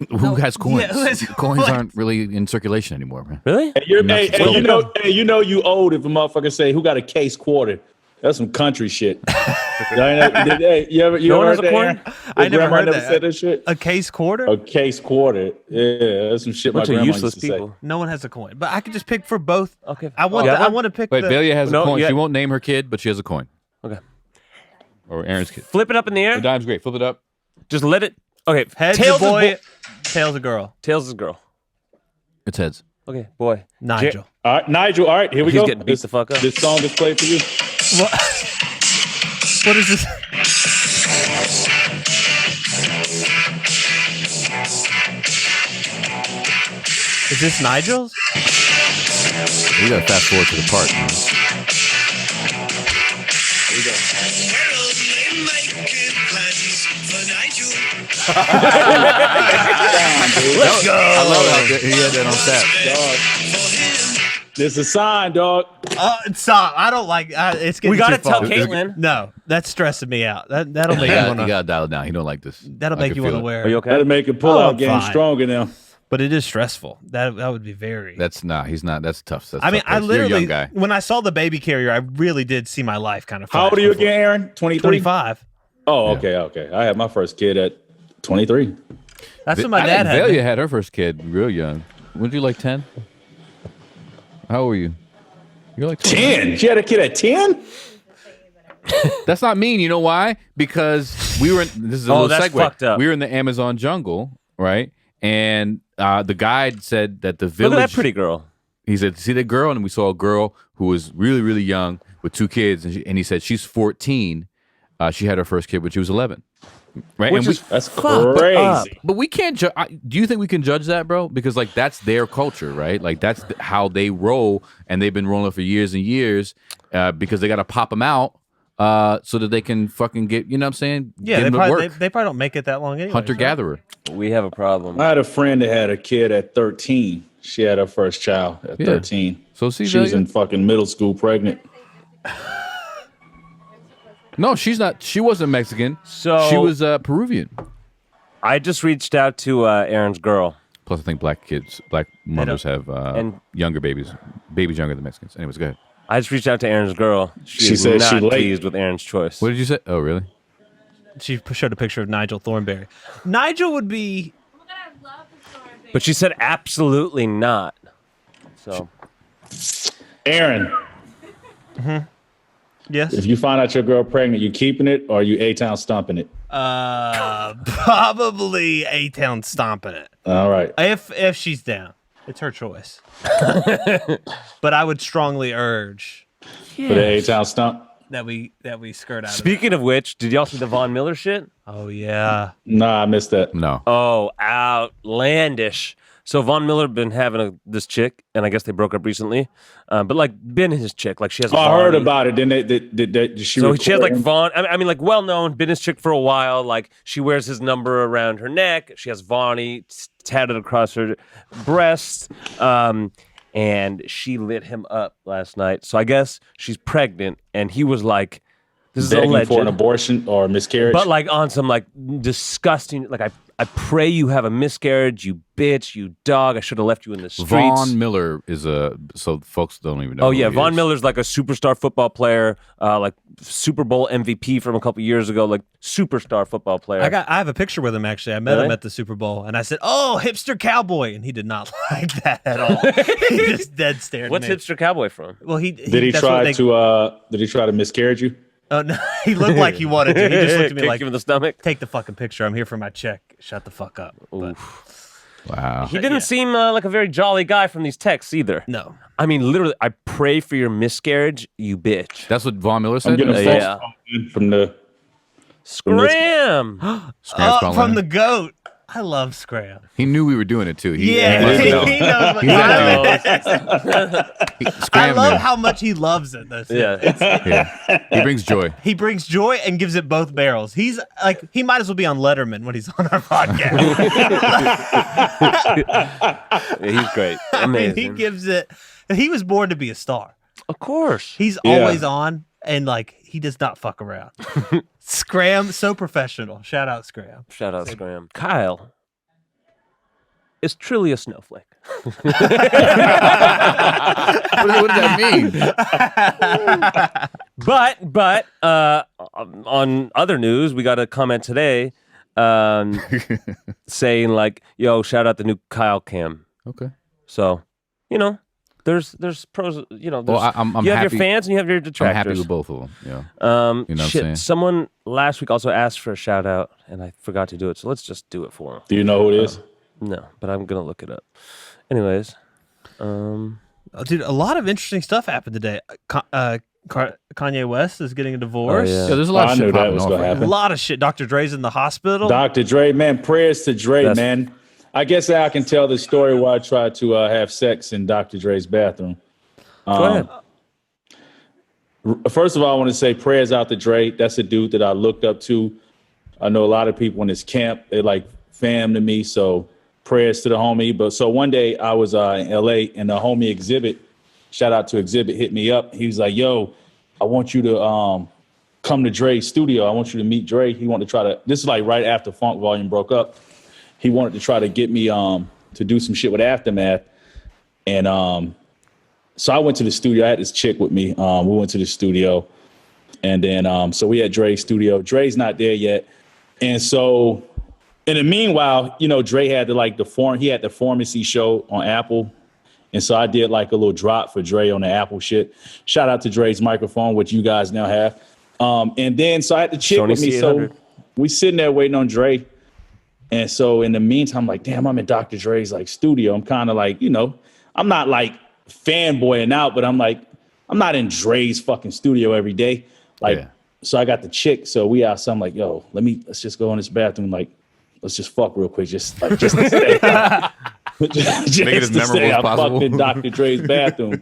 Who has coins? who has Coins coins? aren't really in circulation anymore, man. Really? you know you old if a motherfucker say who got a case quarter. That's some country shit. Hey, you ever No one heard has a that, coin? Aaron? I Your never grandma heard never that. said that shit. A case quarter? A case quarter. Yeah, that's some shit Bunch my of grandma useless used to people. say. No one has a coin, but I could just pick for both. Okay. I want. Yeah. I want to pick. Wait, the, Belia has No, a coin. yeah. She won't name her kid, but she has a coin. Okay. Or Aaron's kid. Flip it up in the air. The dime's great. Flip it up. Just let it. Okay. Heads tails a boy, Is tails a girl. tails is girl. It's heads. Okay, boy. Nigel. All right, Nigel. All right, here we He's go. getting beat the fuck up. This song is played for you. What is this? Is this Nigel's? We gotta fast forward to the part. Man. Let's go. I love how he had that on tap. This is a sign, dog. Stop! I don't like. It's getting We gotta too far. tell Caitlin. No, that's stressing me out. That'll make you You want to. gotta dial it down. He don't like this. That'll I make can you want feel to it. wear. Are you okay? That'll make a pull-out I'm game fine. stronger now. But it is stressful. That would be very. That's not. He's not. That's tough. That's I mean, tough. I You're a literally young guy. when I saw the baby carrier, I really did see my life kind of. How old are you again, Aaron? 23? 25. Oh, okay. I had my first kid at 23. That's what my I dad think had. Velia had her first kid real young. Weren't you like 10? How old were you? You're like 20. 10? She had a kid at 10? That's not mean. You know why? Because we were in, this is a Oh, little that's segue. fucked up. We were in the Amazon jungle, right? And the guide said that the Look village. at that pretty girl. He said, "See that girl?" And we saw a girl who was really, really young with 2 kids, and he said she's 14. She had her first kid when she was 11. Right? Which And is That's fucked crazy. up. but we can't. Do you think we can judge that, bro? Because like that's their culture, right? Like that's how they roll, and they've been rolling for years and years because they got to pop them out so that they can fucking get. You know what I'm saying? Yeah, Get they 'em to probably, work. they probably don't make it that long anyway. Hunter gatherer. We have a problem. I had a friend that had a kid at 13. She had her first child at Yeah. 13. So see, She was Velia? in fucking middle school pregnant. No, she's not. She wasn't Mexican. So She was Peruvian. I just reached out to Aaron's girl. Plus, I think black mothers have and- younger babies younger than Mexicans. Anyways, go ahead. I just reached out to Aaron's girl. She She's said not she late. pleased with Aaron's choice. What did you say? Oh, really? She showed a picture of Nigel Thornberry. Nigel would be. But she said absolutely not. So Aaron, Yes. if you find out your girl pregnant, you keeping it or you A-Town stomping it? Probably A-Town stomping it. All right. If she's down, it's her choice. But I would strongly urge For the A-Town stomp? that we skirt out. speaking of which, did y'all see the Von Miller shit? of that. Oh yeah. Nah, I missed that. No. Oh, outlandish. So Von Miller been having this chick, and I guess they broke up recently. But like been his chick, like she has. I heard about it. Then did she? So she has like him? Vaughn. I mean, like well known, been his chick for a while. Like she wears his number around her neck. She has Vonnie tatted across her breast. And she lit him up last night. So I guess she's pregnant, and he was like, "This is alleged for an abortion or miscarriage." But like on some like disgusting, like I pray you have a miscarriage, you bitch, you dog. I should have left you in the streets. Von Miller is so folks don't even know. Oh yeah, Von Miller's like a superstar football player, like Super Bowl MVP from a couple years ago, like superstar football player. I have a picture with him actually. I met him at the Super Bowl, and I said, "Oh, hipster cowboy," and he did not like that at all. He just dead stared. What's at me. hipster cowboy from? Well, did he try to miscarriage you? Oh no, he looked like he wanted to. He just looked at me Kick like, you in the stomach. "Take the fucking picture. I'm here for my check. Shut the fuck up." But, Wow. He didn't seem like a very jolly guy from these texts either. no. I mean, literally, I pray for your miscarriage, you bitch. That's what Von Miller I'm said. getting a Yeah. phone call from the. Scram. Scram's calling From in. the goat. I love Scram. He knew we were doing it too. He Yeah, let us he know. knows what He time it is. I Scram love knew. how much he loves it. Though. Yeah. Yeah. He brings joy. He brings joy and gives it both barrels. He's like, he might as well be on Letterman when he's on our podcast. Yeah, he's great. I mean, Amazing. he gives it. He was born to be a star. Of course. He's always on, and like he does not fuck around. Scram, so professional. Shout out Scram. Shout out Scram. Kyle is truly a snowflake. What does that mean? But on other news, we got a comment today saying like, "Yo, shout out the new Kyle cam." Okay. So, you know, there's pros. You know, there's, Well, I'm you have happy. your fans and you have your I'm detractors. happy with both of them. Yeah. You know what I'm shit. saying? Someone last week also asked for a shout out, and I forgot to do it. So let's just do it for him. Do you know who it is? No, but I'm gonna look it up. Anyways, Oh, dude, a lot of interesting stuff happened today. Kanye West is getting a divorce. Oh, yeah. Yeah, there's a lot I of knew shit that popping was off gonna right happen. A lot of shit. Dr. Dre's in the hospital. Dr. Dre, man, prayers to Dre, That's- man. I guess I can tell the story where I tried to have sex in Dr. Dre's bathroom. go ahead. First of all, I want to say prayers out to Dre. That's a dude that I looked up to. I know a lot of people in his camp. They're like fam to me. So prayers to the homie. But so one day I was in LA and the homie Exhibit, shout out to Exhibit, hit me up. He was like, "Yo, I want you to come to Dre's studio. I want you to meet Dre." He wanted to try to, this is like right after Funk Volume broke up. He wanted to try to get me to do some shit with Aftermath. And so I went to the studio. I had this chick with me. We went to the studio. And then so we at Dre's studio. Dre's not there yet. And so in the meanwhile, you know, Dre had he had the pharmacy show on Apple. And so I did like a little drop for Dre on the Apple shit. Shout out to Dre's microphone, which you guys now have. And then so I had the chick Sony with me. So C800. we sitting there waiting on Dre. And so in the meantime, I'm like, damn, I'm in Dr. Dre's like studio. I'm kind of like, you know, I'm not like fanboying out, but I'm like, I'm not in Dre's fucking studio every day. Like, Yeah. So I got the chick. So we outside. I'm like, yo, let's just go in this bathroom. Like, let's just fuck real quick. Just to stay. just Make it as to memorable stay. as I possible. fucked in Dr. Dre's bathroom.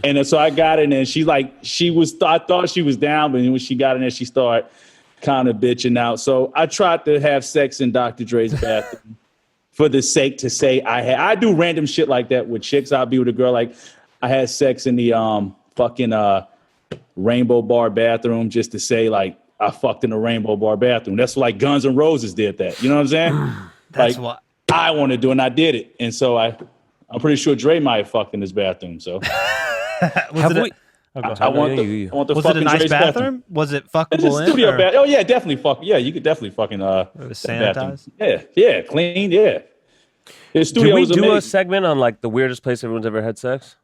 And then, so I got in there. And I thought she was down, but when she got in there, she started kind of bitching out. So I tried to have sex in Dr. Dre's bathroom for the sake to say I do random shit like that with chicks. I'll be with a girl like I had sex in the fucking Rainbow Bar bathroom just to say like I fucked in the Rainbow Bar bathroom. That's like Guns N' Roses did that. You know what I'm saying? That's like what. I want to do, and I did it. And so I'm pretty sure Dre might have fucked in his bathroom. So Have we? I want the Was it fucking a nice Dre's bathroom? Was it It's a fuckable in? studio or- bathroom. Oh yeah, definitely fuck. Yeah, you could definitely fucking It was that bathroom. sanitized? Yeah, clean. Yeah. His Did studio we was do a amazing. segment on like the weirdest place everyone's ever had sex?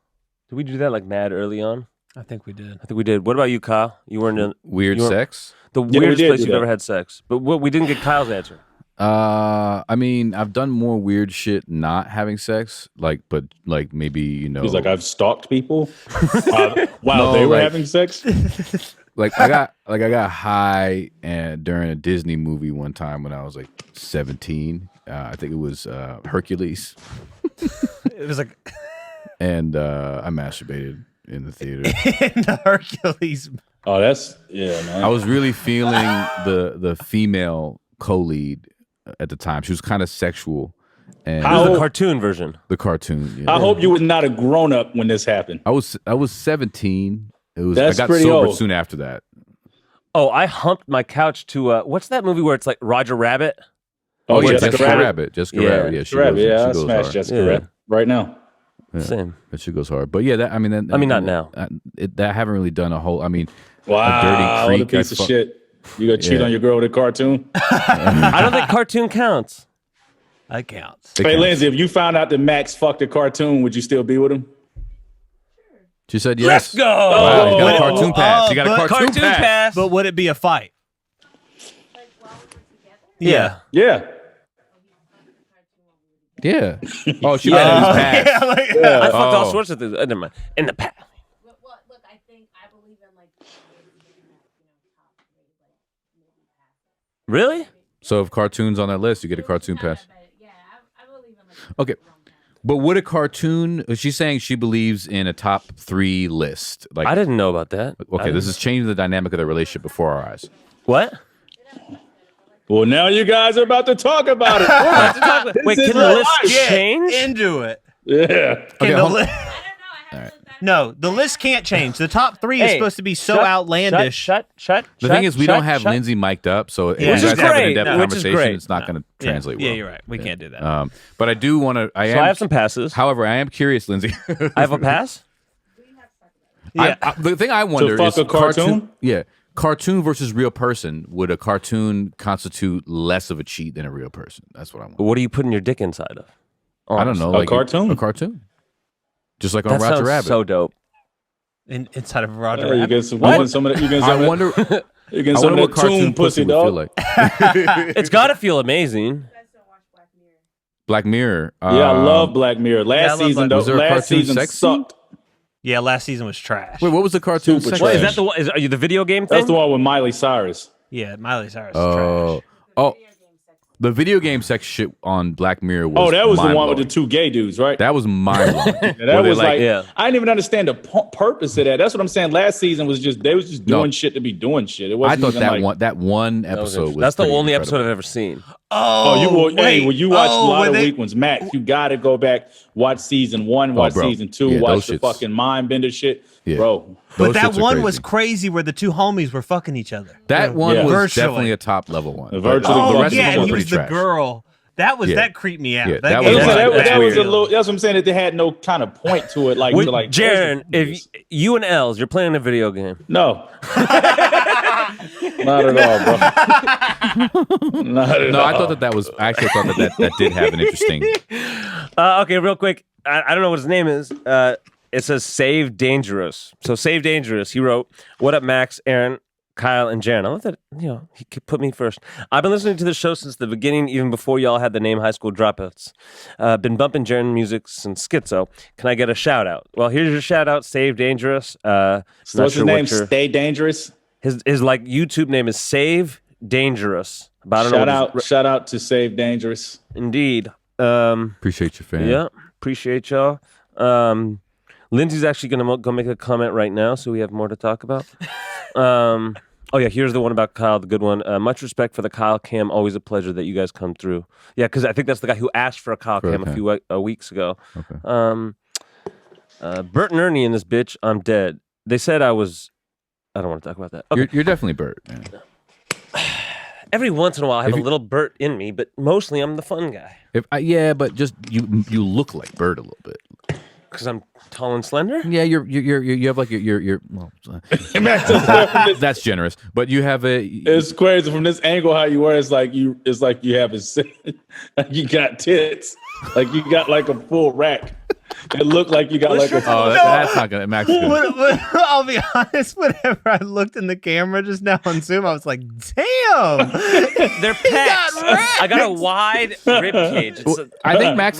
Did we do that like mad early on? I think we did. I think we did. What about you, Kyle? You weren't in Weird you weren't- sex. the we weirdest did place do you've that. ever had sex, but we didn't get Kyle's answer. I mean, I've done more weird shit not having sex, like maybe, you know, He's like, I've stalked people while No, they were like- having sex. like I got high and during a Disney movie one time when I was like 17, I think it was Hercules. It was like And I masturbated in the theater. in the Hercules. Oh, that's man. I was really feeling the female co-lead at the time. She was kind of sexual. And It was the cartoon version. the cartoon. Yeah. I hope you was not a grown up when this happened. I was 17. That's I got pretty sober old. soon after that. Oh, I humped my couch to what's that movie where it's like Roger Rabbit? Oh, yeah, Jessica Jessica Rabbit. Rabbit. Jessica Yeah. Rabbit. Yeah, she Rabbit, goes, yeah, she I goes smashed hard. Jessica Yeah. Rabbit right now. Yeah. Same. That shit goes hard. But yeah, that I mean, not now. That I haven't really done a whole. I mean, Wow, a Dirty what Creek. a piece of I shit. You gonna cheat Yeah. on your girl with a cartoon? I don't think cartoon counts. That counts. It Hey, counts. Lindsay, if you found out that Max fucked a cartoon, would you still be with him? She said yes. Let's go. Wow, you got a Oh. cartoon pass. You got a but cartoon, pass. But would it be a fight? Yeah. Yeah. Yeah. Oh, she got his pass. Yeah, like, I fucked all Oh. sorts of things. Never mind. In the past. Look, I believe in like Really? So if cartoons on that list, you get a cartoon pass. yeah, I believe in like Okay. But would a cartoon? She's saying she believes in a top 3 list. Like, I didn't know about that. okay, this is changing the dynamic of their relationship before our eyes. What? Well, now you guys are about to talk about it. Wait, is can real the list life. change? into it. Yeah. Can Okay, the hold- li- I don't know. I haven't looked at no, the list can't change. The top 3 is Hey, supposed to be so shut- outlandish. Shut. The thing is, we don't have Lindsay mic'd up, so if Which you is guys have an great, in-depth which is conversation, great. it's not going to Yeah, translate yeah, well. you're right. We can't do that. But I do want to. So I have some passes. However, I am curious, Lindsay. I have a pass. Yeah. The thing I wonder fuck is a cartoon? Yeah, cartoon versus real person. Would a cartoon constitute less of a cheat than a real person? That's what I want. What are you putting your dick inside of? I don't know. A Like cartoon? A cartoon. Just like on That Roger sounds Rabbit. so dope. Inside of Roger You Rabbit. get some, you get some of that. You get some I of that. wonder. You get I some wonder of what that cartoon tune pussy, would feel dog. like. It's got to feel amazing. Black Mirror. Yeah, I love Black Mirror. I Last love season, Black though, Was there a last cartoon season sex sucked. Yeah, last season was trash. Wait, what was the cartoon Super sex? Wait, is trash. that the one? Are you the video game thing? That's the one with Miley Cyrus. Yeah, Miley Cyrus is Oh, trash. oh, the video game sex shit on Black Mirror was. Oh, that was the one with the mind-blowing. 2 gay dudes, right? That was mind blowing. Yeah, that was like, yeah. I didn't even understand the purpose of that. That's what I'm saying. Last season was just they was just No. doing shit to be doing shit. It I wasn't thought even that like, one episode was. That's the pretty only incredible. episode I've ever seen. Oh, you will. Hey, wait. when you watch a lot when of they- weak ones, Max, you got to go back, watch season 1, watch bro. season 2, Yeah, watch those the shits. fucking mind bender shit, Yeah. bro. But Those that shits are one crazy. was crazy where the 2 homies were fucking each other. That one Yeah. was Virtually. definitely a top level one. Virtually But the fucking rest yeah, of and them were he was pretty the trash. girl. That Yeah. creeped me out. Yeah, that That was- was, Yeah, that, that's that was a weird. little. That's what I'm saying. That they had no kind of point to it. Like, With you're like, Jarren, where's the- if you and Els, you're playing a video game. no, not at all, bro. Not at No, all. I thought that was. I actually thought that did have an interesting. Okay, real quick. I don't know what his name is. It says Save Dangerous. So Save Dangerous. He wrote, "What up, Max, Aaron, Kyle, and Jarren." I love that, he could put me first. I've been listening to the show since the beginning, even before y'all had the name High School Dropouts. Been bumping Jarren music since Schizo. Can I get a shout out? Well, here's your shout out, Save Dangerous. So what's his name? Stay dangerous. His like YouTube name is Save Dangerous. But I don't know what his- Shout out to Save Dangerous. Indeed. Appreciate your fan. Yeah, appreciate y'all. Lindsay's actually gonna go make a comment right now, so we have more to talk about. Oh yeah, here's the one about Kyle, the good one. Much respect for the Kyle cam. Always a pleasure that you guys come through. Yeah, because I think that's the guy who asked for a Kyle cam a few weeks ago. Okay. Bert and Ernie in this bitch. I'm dead. They said I was. I don't want to talk about that. Okay. You're definitely Bert. Man. Every once in a while, I have If a you- little Bert in me, but mostly I'm the fun guy Yeah, but just you look like Bert a little bit. because I'm tall and slender. Yeah, you have like your well, that's generous, but you have a It's crazy from this angle how you wear. It's like you have like you got tits, like you got like a full rack. It looked like you got like a. that's not gonna Max. is gonna- I'll be honest, whenever I looked in the camera just now on Zoom, I was like, damn. They're pets. I got a wide rib cage. It's a- I think Max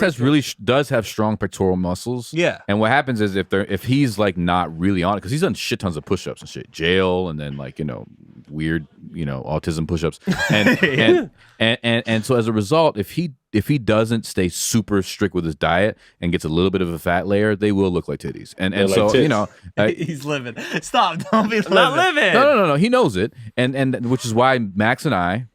does have strong pectoral muscles. Yeah. And what happens is if he's like not really on it, because he's done shit tons of push-ups and shit, jail, and then like weird autism push-ups, and so as a result, if he doesn't stay super strict with his diet and gets a little bit of a fat layer, they will look like titties. And They're so like tits. you know, He's living. Stop! Don't be living. Not living. no. He knows it, and which is why Max and I,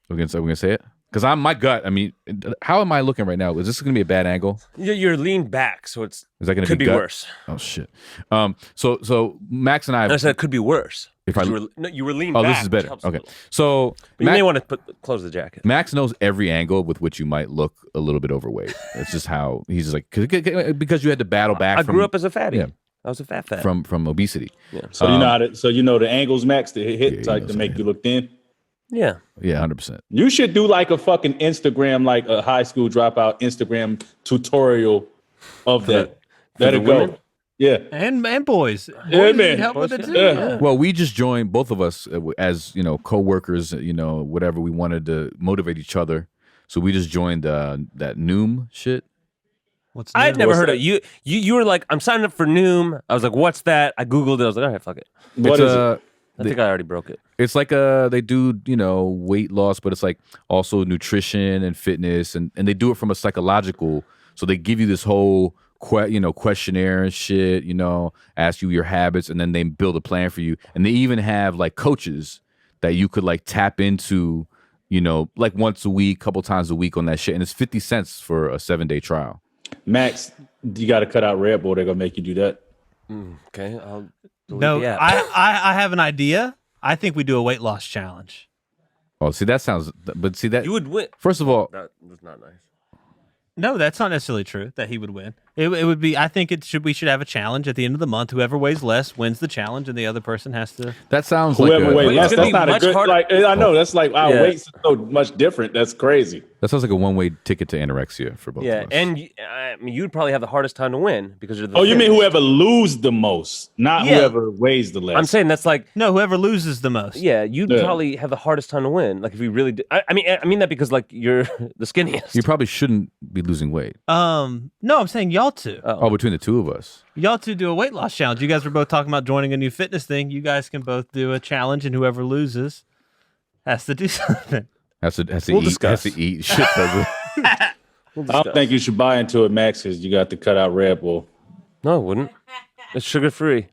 we're gonna say it because my gut. I mean, how am I looking right now? Is this gonna be a bad angle? You're leaned back, so is that gonna could be gut? worse. Oh shit. So Max and I. I said it could be worse. If You were leaned oh, back. this is better. Which helps a Okay, little. so But you may want to close the jacket. Max knows every angle with which you might look a little bit overweight. It's just how he's just like because you had to battle back. I grew up as a fatty. Yeah. I was a fat. from obesity. Yeah. So you know how to, so you know the angles, Max, to hit Yeah, like to make you look thin. Yeah. Yeah, 100%. You should do like a fucking Instagram, like a high school dropout Instagram tutorial of that. Let it go. women? Yeah. And boys. Yeah, Boys man. need help with it too. Yeah. Well, we just joined, both of us, as co-workers. Whatever, we wanted to motivate each other, so we just joined that Noom shit. What's I had new? never What's heard that? of you. You were like, I'm signing up for Noom. I was like, what's that? I Googled it. I was like, all right, fuck it. What is it? I think I already broke it. It's like they do weight loss, but it's like also nutrition and fitness, and they do it from a psychological. So they give you this whole questionnaire and shit. Ask you your habits, and then they build a plan for you. And they even have like coaches that you could like tap into, like once a week, couple times a week on that shit. And it's 50 cents for a 7-day trial. Max, you got to cut out Red Bull. They're gonna make you do that. Okay. I'll delete No, the app. I have an idea. I think we do a weight loss challenge. Oh, see, that sounds. But see that. You would win. First of all, That was not nice. No, that's not necessarily true that he would win. It would be. I think we should have a challenge at the end of the month. Whoever weighs less wins the challenge, and the other person has to. that sounds Whoever like weighs But less, it's gonna that's be not a much good. harder- Like I know that's like our Yeah. weights are so much different. That's crazy. that sounds like a one-way ticket to anorexia for both Yeah, of us. and I mean, you'd probably have the hardest time to win because you're the. Oh, you mean fittest. whoever lose the most, not Yeah. whoever weighs the less. I'm saying that's like. No, whoever loses the most. Yeah, you'd Yeah. probably have the hardest time to win. Like if we really did. I mean that because like you're the skinniest. you probably shouldn't be losing weight. No, I'm saying y'all two. Oh, between the two of us. Y'all two do a weight loss challenge. You guys were both talking about joining a new fitness thing. You guys can both do a challenge, and whoever loses has to do something. Has to We'll eat. discuss. Has to eat shit. Does it? I don't think you should buy into it, Max, because you got to cut out Red Bull. No, I wouldn't. It's sugar free.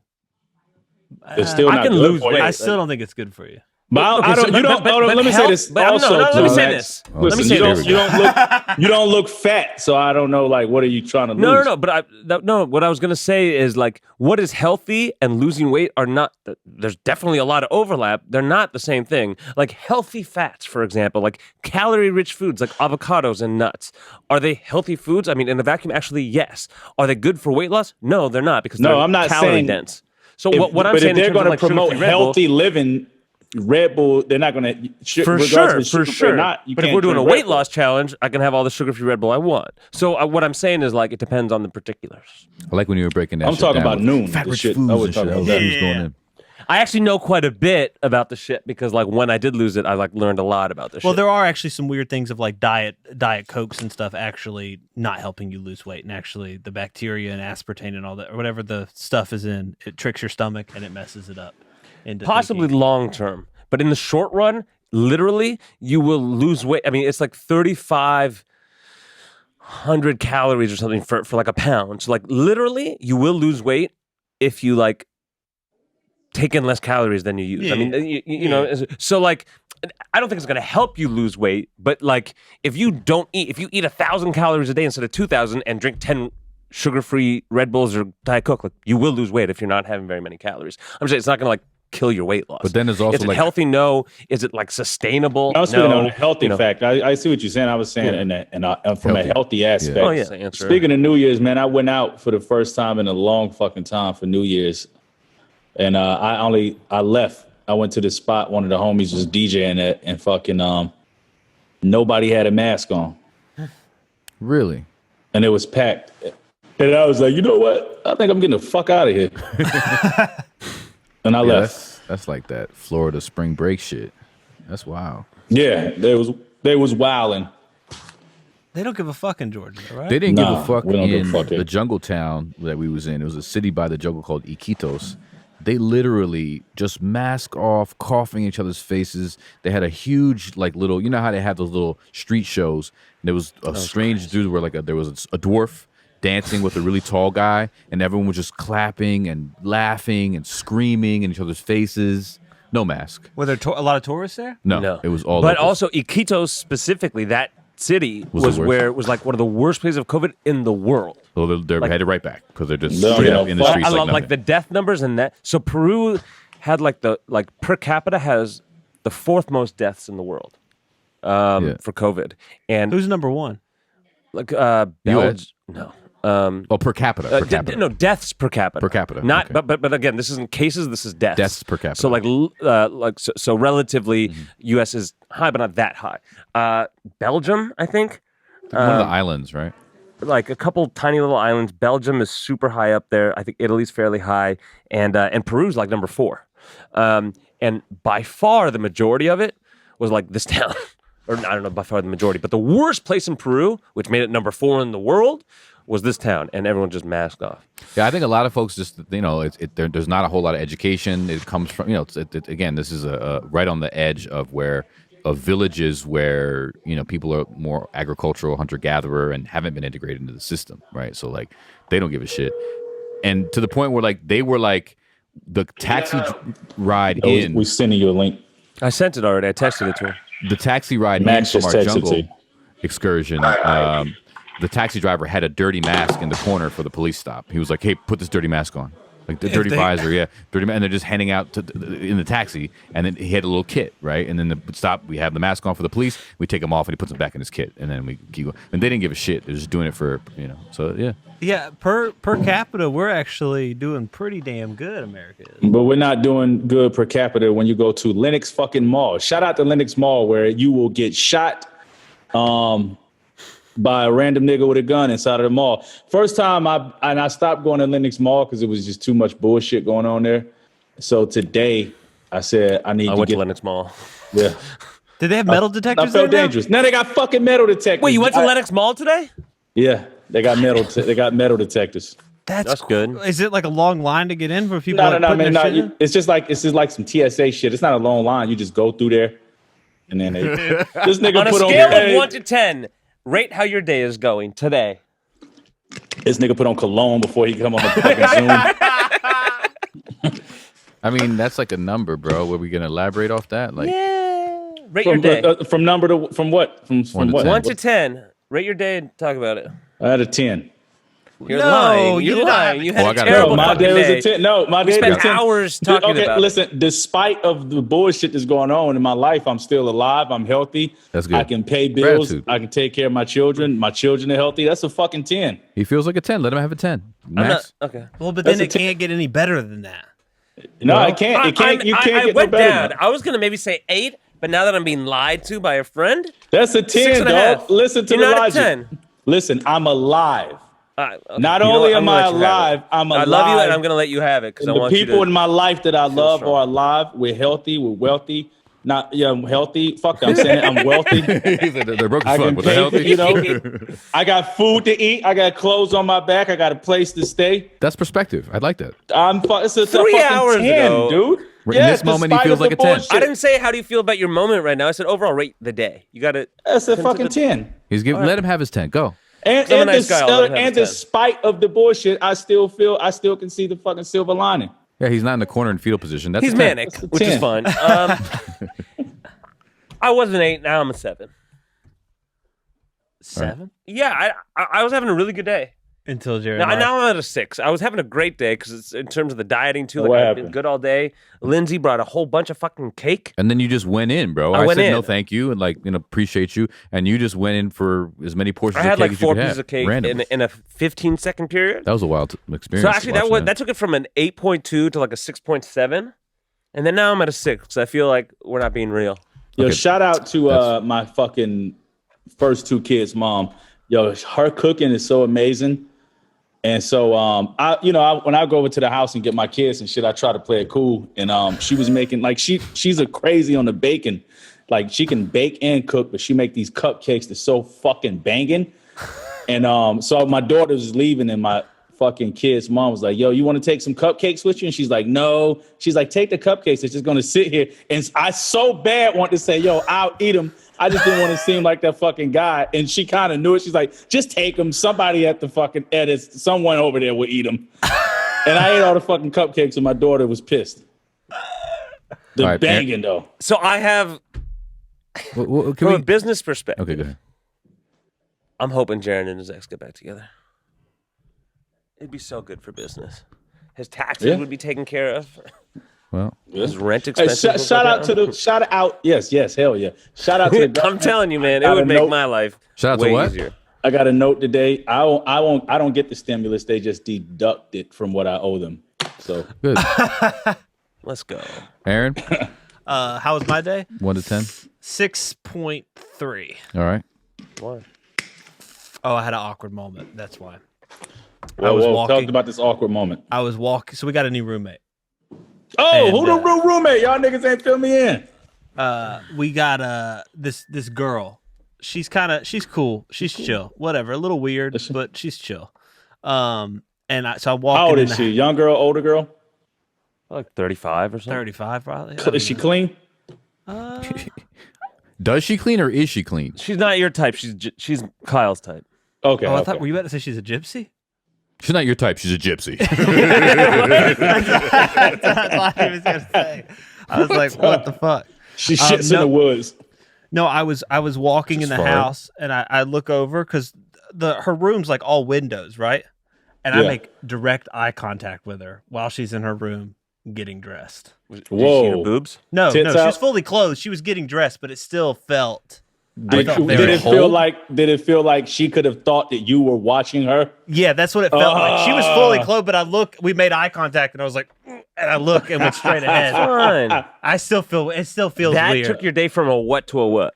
It's still I not can good lose for you. weight. I still don't think it's good for you. But I don't. You don't. hold on, let me say this. But Also, let too, me say Max. this. Let me Listen, say you this. you don't look fat, so I don't know. Like, what are you trying to lose? No. But what I was gonna say is like, what is healthy and losing weight are not. There's definitely a lot of overlap. They're not the same thing. Like healthy fats, for example, like calorie-rich foods like avocados and nuts. Are they healthy foods? I mean, in a vacuum, actually, yes. Are they good for weight loss? No, they're not because No, they're I'm not calorie saying- dense. So If- what I'm but saying, if they're in terms going of, to like, promote sugar-free Red Bull- healthy living, Red Bull, they're not going to. For sure. Not, you But if can't we're doing a drink weight Red Bull. loss challenge, I can have all the sugar-free Red Bull I want. So what I'm saying is like it depends on the particulars. I like when you were breaking that. I'm shit talking down about with noon. Fat the rich shit. foods I was and shit. talking I about was that. just going in. I actually know quite a bit about the shit because like when I did lose it, I like learned a lot about this Well, shit. there are actually some weird things of like diet cokes and stuff actually not helping you lose weight, and actually the bacteria and aspartame and all that, or whatever the stuff is in, it tricks your stomach and it messes it up. Into Possibly thinking. long term, but in the short run, literally, you will lose weight. I mean, it's like 3,500 calories or something for like a pound. So like literally, you will lose weight if you like take in less calories than you use. Yeah. I mean, you know, so like. I don't think it's going to help you lose weight, but like if you eat 1,000 calories a day instead of 2,000 and drink 10 sugar-free Red Bulls or Diet Coke, like you will lose weight if you're not having very many calories. I'm saying it's not going to like kill your weight loss. But then there's also is it like healthy? No. Is it like sustainable? I was speaking no. on a healthy You know. fact. I see what you're saying. I was saying from a healthy aspect. Oh yeah. Answer. Speaking of New Year's, man, I went out for the first time in a long fucking time for New Year's, and I left. I went to the spot. One of the homies was DJing at, and fucking nobody had a mask on, really. and it was packed. And I was like, you know what? I think I'm getting the fuck out of here. And I left. That's like that Florida spring break shit. That's wild. Yeah, they was wilding. They don't give a fuck in Georgia, right? They didn't Nah, give a fuck we don't give in a fuck here. the jungle town that we was in. It was a city by the jungle called Iquitos. they literally just mask off, coughing each other's faces. They had a huge like little, you know how they have those little street shows. And there was a strange dude where there was a dwarf dancing with a really tall guy, and everyone was just clapping and laughing and screaming in each other's faces. No mask. Were there a lot of tourists there? No, it was all. But locals. also Iquitos specifically, that city was where it was like one of the worst places of COVID in the world. So they're headed right back because they're just No, straight no, up in the fuck. streets. I love nothing. like the death numbers and that. So Peru had like per capita has the fourth most deaths in the world for COVID. And Who's number one? like Belgium, no. per capita. Per capita. No, deaths per capita. Per capita, Not, okay. but again, this isn't cases. This is deaths. Deaths per capita. So relatively, U.S. is high, but not that high. Belgium, I think, One of the islands, right? like a couple tiny little islands. Belgium is super high up there. I think Italy's fairly high, and Peru's like number 4. And by far the majority of it was like this town, or I don't know by far the majority, but the worst place in Peru, which made it number 4 in the world, was this town, and everyone just masked off. Yeah, I think a lot of folks just, there's not a whole lot of education. It comes from, again, this is right on the edge of villages where, people are more agricultural, hunter-gatherer, and haven't been integrated into the system, right? So, like, they don't give a shit. And to the point where, like, they were, like, the taxi ride in. We're sending you a link. I sent it already. I texted it to her. The taxi ride Max in from just our texted jungle to you. excursion, the taxi driver had a dirty mask in the corner for the police stop. He was like, "Hey, put this dirty mask on." Like the dirty visor, dirty, and they're just handing out in the taxi, and then he had a little kit, right? And then the stop, we have the mask on for the police, we take him off, and he puts it back in his kit, and then we keep going. And they didn't give a shit; they're just doing it for, So yeah, Yeah, per capita, we're actually doing pretty damn good. America is. But we're not doing good per capita when you go to Lenox fucking Mall. Shout out to Lenox Mall, where you will get shot by a random nigga with a gun inside of the mall. First time I stopped going to Lenox Mall because it was just too much bullshit going on there. So today I said I went to Lenox Mall. Yeah. Did they have metal detectors? I felt there now? dangerous. Now they got fucking metal detectors. Wait, you went to Lenox Mall today? Yeah, they got metal detectors. That's good. Is it like a long line to get in for people? No, man, their shit in? it's just like some TSA shit. It's not a long line. You just go through there, and then this nigga On a put on scale of 1 to 10, rate how your day is going today. This nigga put on cologne before he come on the fucking Zoom. I mean that's like a number, bro. Were we gonna elaborate off that? Like, Yeah. Rate your day. From what? From 1 to what? 10. 1 to 10. Rate your day and talk about it. I had a 10. You're No, lying. you You're did not. lying. You had I a got terrible My fucking day was day. a 10. No, my We day was a spent 10. hours talking Okay, about it. listen, despite of the bullshit that's going on in my life, I'm still alive. I'm healthy. That's good. I can pay bills. Gratitude. I can take care of my children. My children are healthy. That's a fucking 10. he feels like a 10. Let him have a 10. I'm not, Max. okay. Well, but That's then a it can't get any better than that. No, it can't. It can't. You can't I get went no better. down. than that. I was going to maybe say 8, but now that I'm being lied to by a friend, That's a 10, 6.5. dog. Listen to You're the not a logic. 10. Listen, I'm alive. Okay. Not You know only what? I'm am gonna I let you have alive, it. I'm I alive. love you, and I'm going to let you have it because I The want you people to. in my life that I love strong. are alive. We're healthy. We're wealthy. I'm healthy. Fuck that. I'm saying it. I'm wealthy. He said they're broke I as fuck, can but they're pay, healthy. I got food to eat. I got clothes on my back. I got a place to stay. That's perspective. I like that. It's a 3 fucking hours 10, ago. dude. In this moment, he despite feels of like the a 10. bullshit. I didn't say how do you feel about your moment right now. I said overall rate the day. You got to. That's a fucking 10. Let him have his 10. Go. And, I'm a nice guy, I'll let him have his 10. despite of the bullshit, I still can see the fucking silver lining. Yeah, he's not in the corner in fetal position. That's He's a 10. manic, That's a which is 10. fine. I was an 8. Now I'm a 7. 7? Yeah, I was having a really good day. Until Jared. Now I'm at a 6. I was having a great day because it's in terms of the dieting too. Like What I've been happened? good all day. Lindsay brought a whole bunch of fucking cake. And then you just went in, bro. I went said in. no thank you and appreciate you. And you just went in for as many portions I of had cake like as you 4 could pieces have. of cake Random. in a 15-second period. That was a wild experience. So actually, that took it from an 8.2 to like a 6.7, and then now I'm at a 6 because I feel like we're not being real. Yo, Okay. shout out to my fucking first 2 kids' mom. Yo, her cooking is so amazing. And so, when I go over to the house and get my kids and shit, I try to play it cool. And she was making she's a crazy on the baking. Like she can bake and cook, but she make these cupcakes that's so fucking banging. And so my daughter was leaving, and my fucking kid's mom was like, yo, you want to take some cupcakes with you? And she's like, no. She's like, take the cupcakes. It's just going to sit here. And I so bad want to say, yo, I'll eat them. I just didn't want to seem like that fucking guy. And she kind of knew it. She's like, just take them. Somebody at the fucking edits, someone over there will eat them. And I ate all the fucking cupcakes and my daughter was pissed. The right, banging, though. So I have, from a business perspective, Okay, go ahead. I'm hoping Jarren and his ex get back together. It'd be so good for business. His taxes would be taken care of. Well, his rent expenses. Hey, shout out. Yes, hell yeah. Shout out to the I'm telling you, man, it would make my life shout out way to what? easier. I got a note today. I don't get the stimulus. They just deduct it from what I owe them. So good. Let's go. Aaron? How was my day? 1 to 10? 6.3. All right. Why? Oh, I had an awkward moment. That's why. I was walking. Talked about this awkward moment. I was walking. So we got a new roommate. Oh, and, who the new roommate? Y'all niggas ain't fill me in. We got this girl. She's cool. She's chill. Whatever. A little weird, but she's chill. So I walked. How old is she? Young girl, older girl? Like 35 or something. 35 probably. Is she clean? Does she clean or is she clean? She's not your type. She's Kyle's type. Okay. Oh, I thought, were you about to say she's a gypsy? She's not your type. She's a gypsy. That's what I was gonna say. I was like, what the fuck? She shits in the woods. No, I was walking in the house and I look over because her room's like all windows, right? And I make direct eye contact with her while she's in her room getting dressed. Did you see her boobs? No, she was fully clothed. She was getting dressed, but it still felt. Did it feel like she could have thought that you were watching her? Yeah, that's what it felt like. She was fully clothed, but we made eye contact, and I was like, and I look and went straight ahead. Fine. It still feels that weird. Took your day from a what to a what?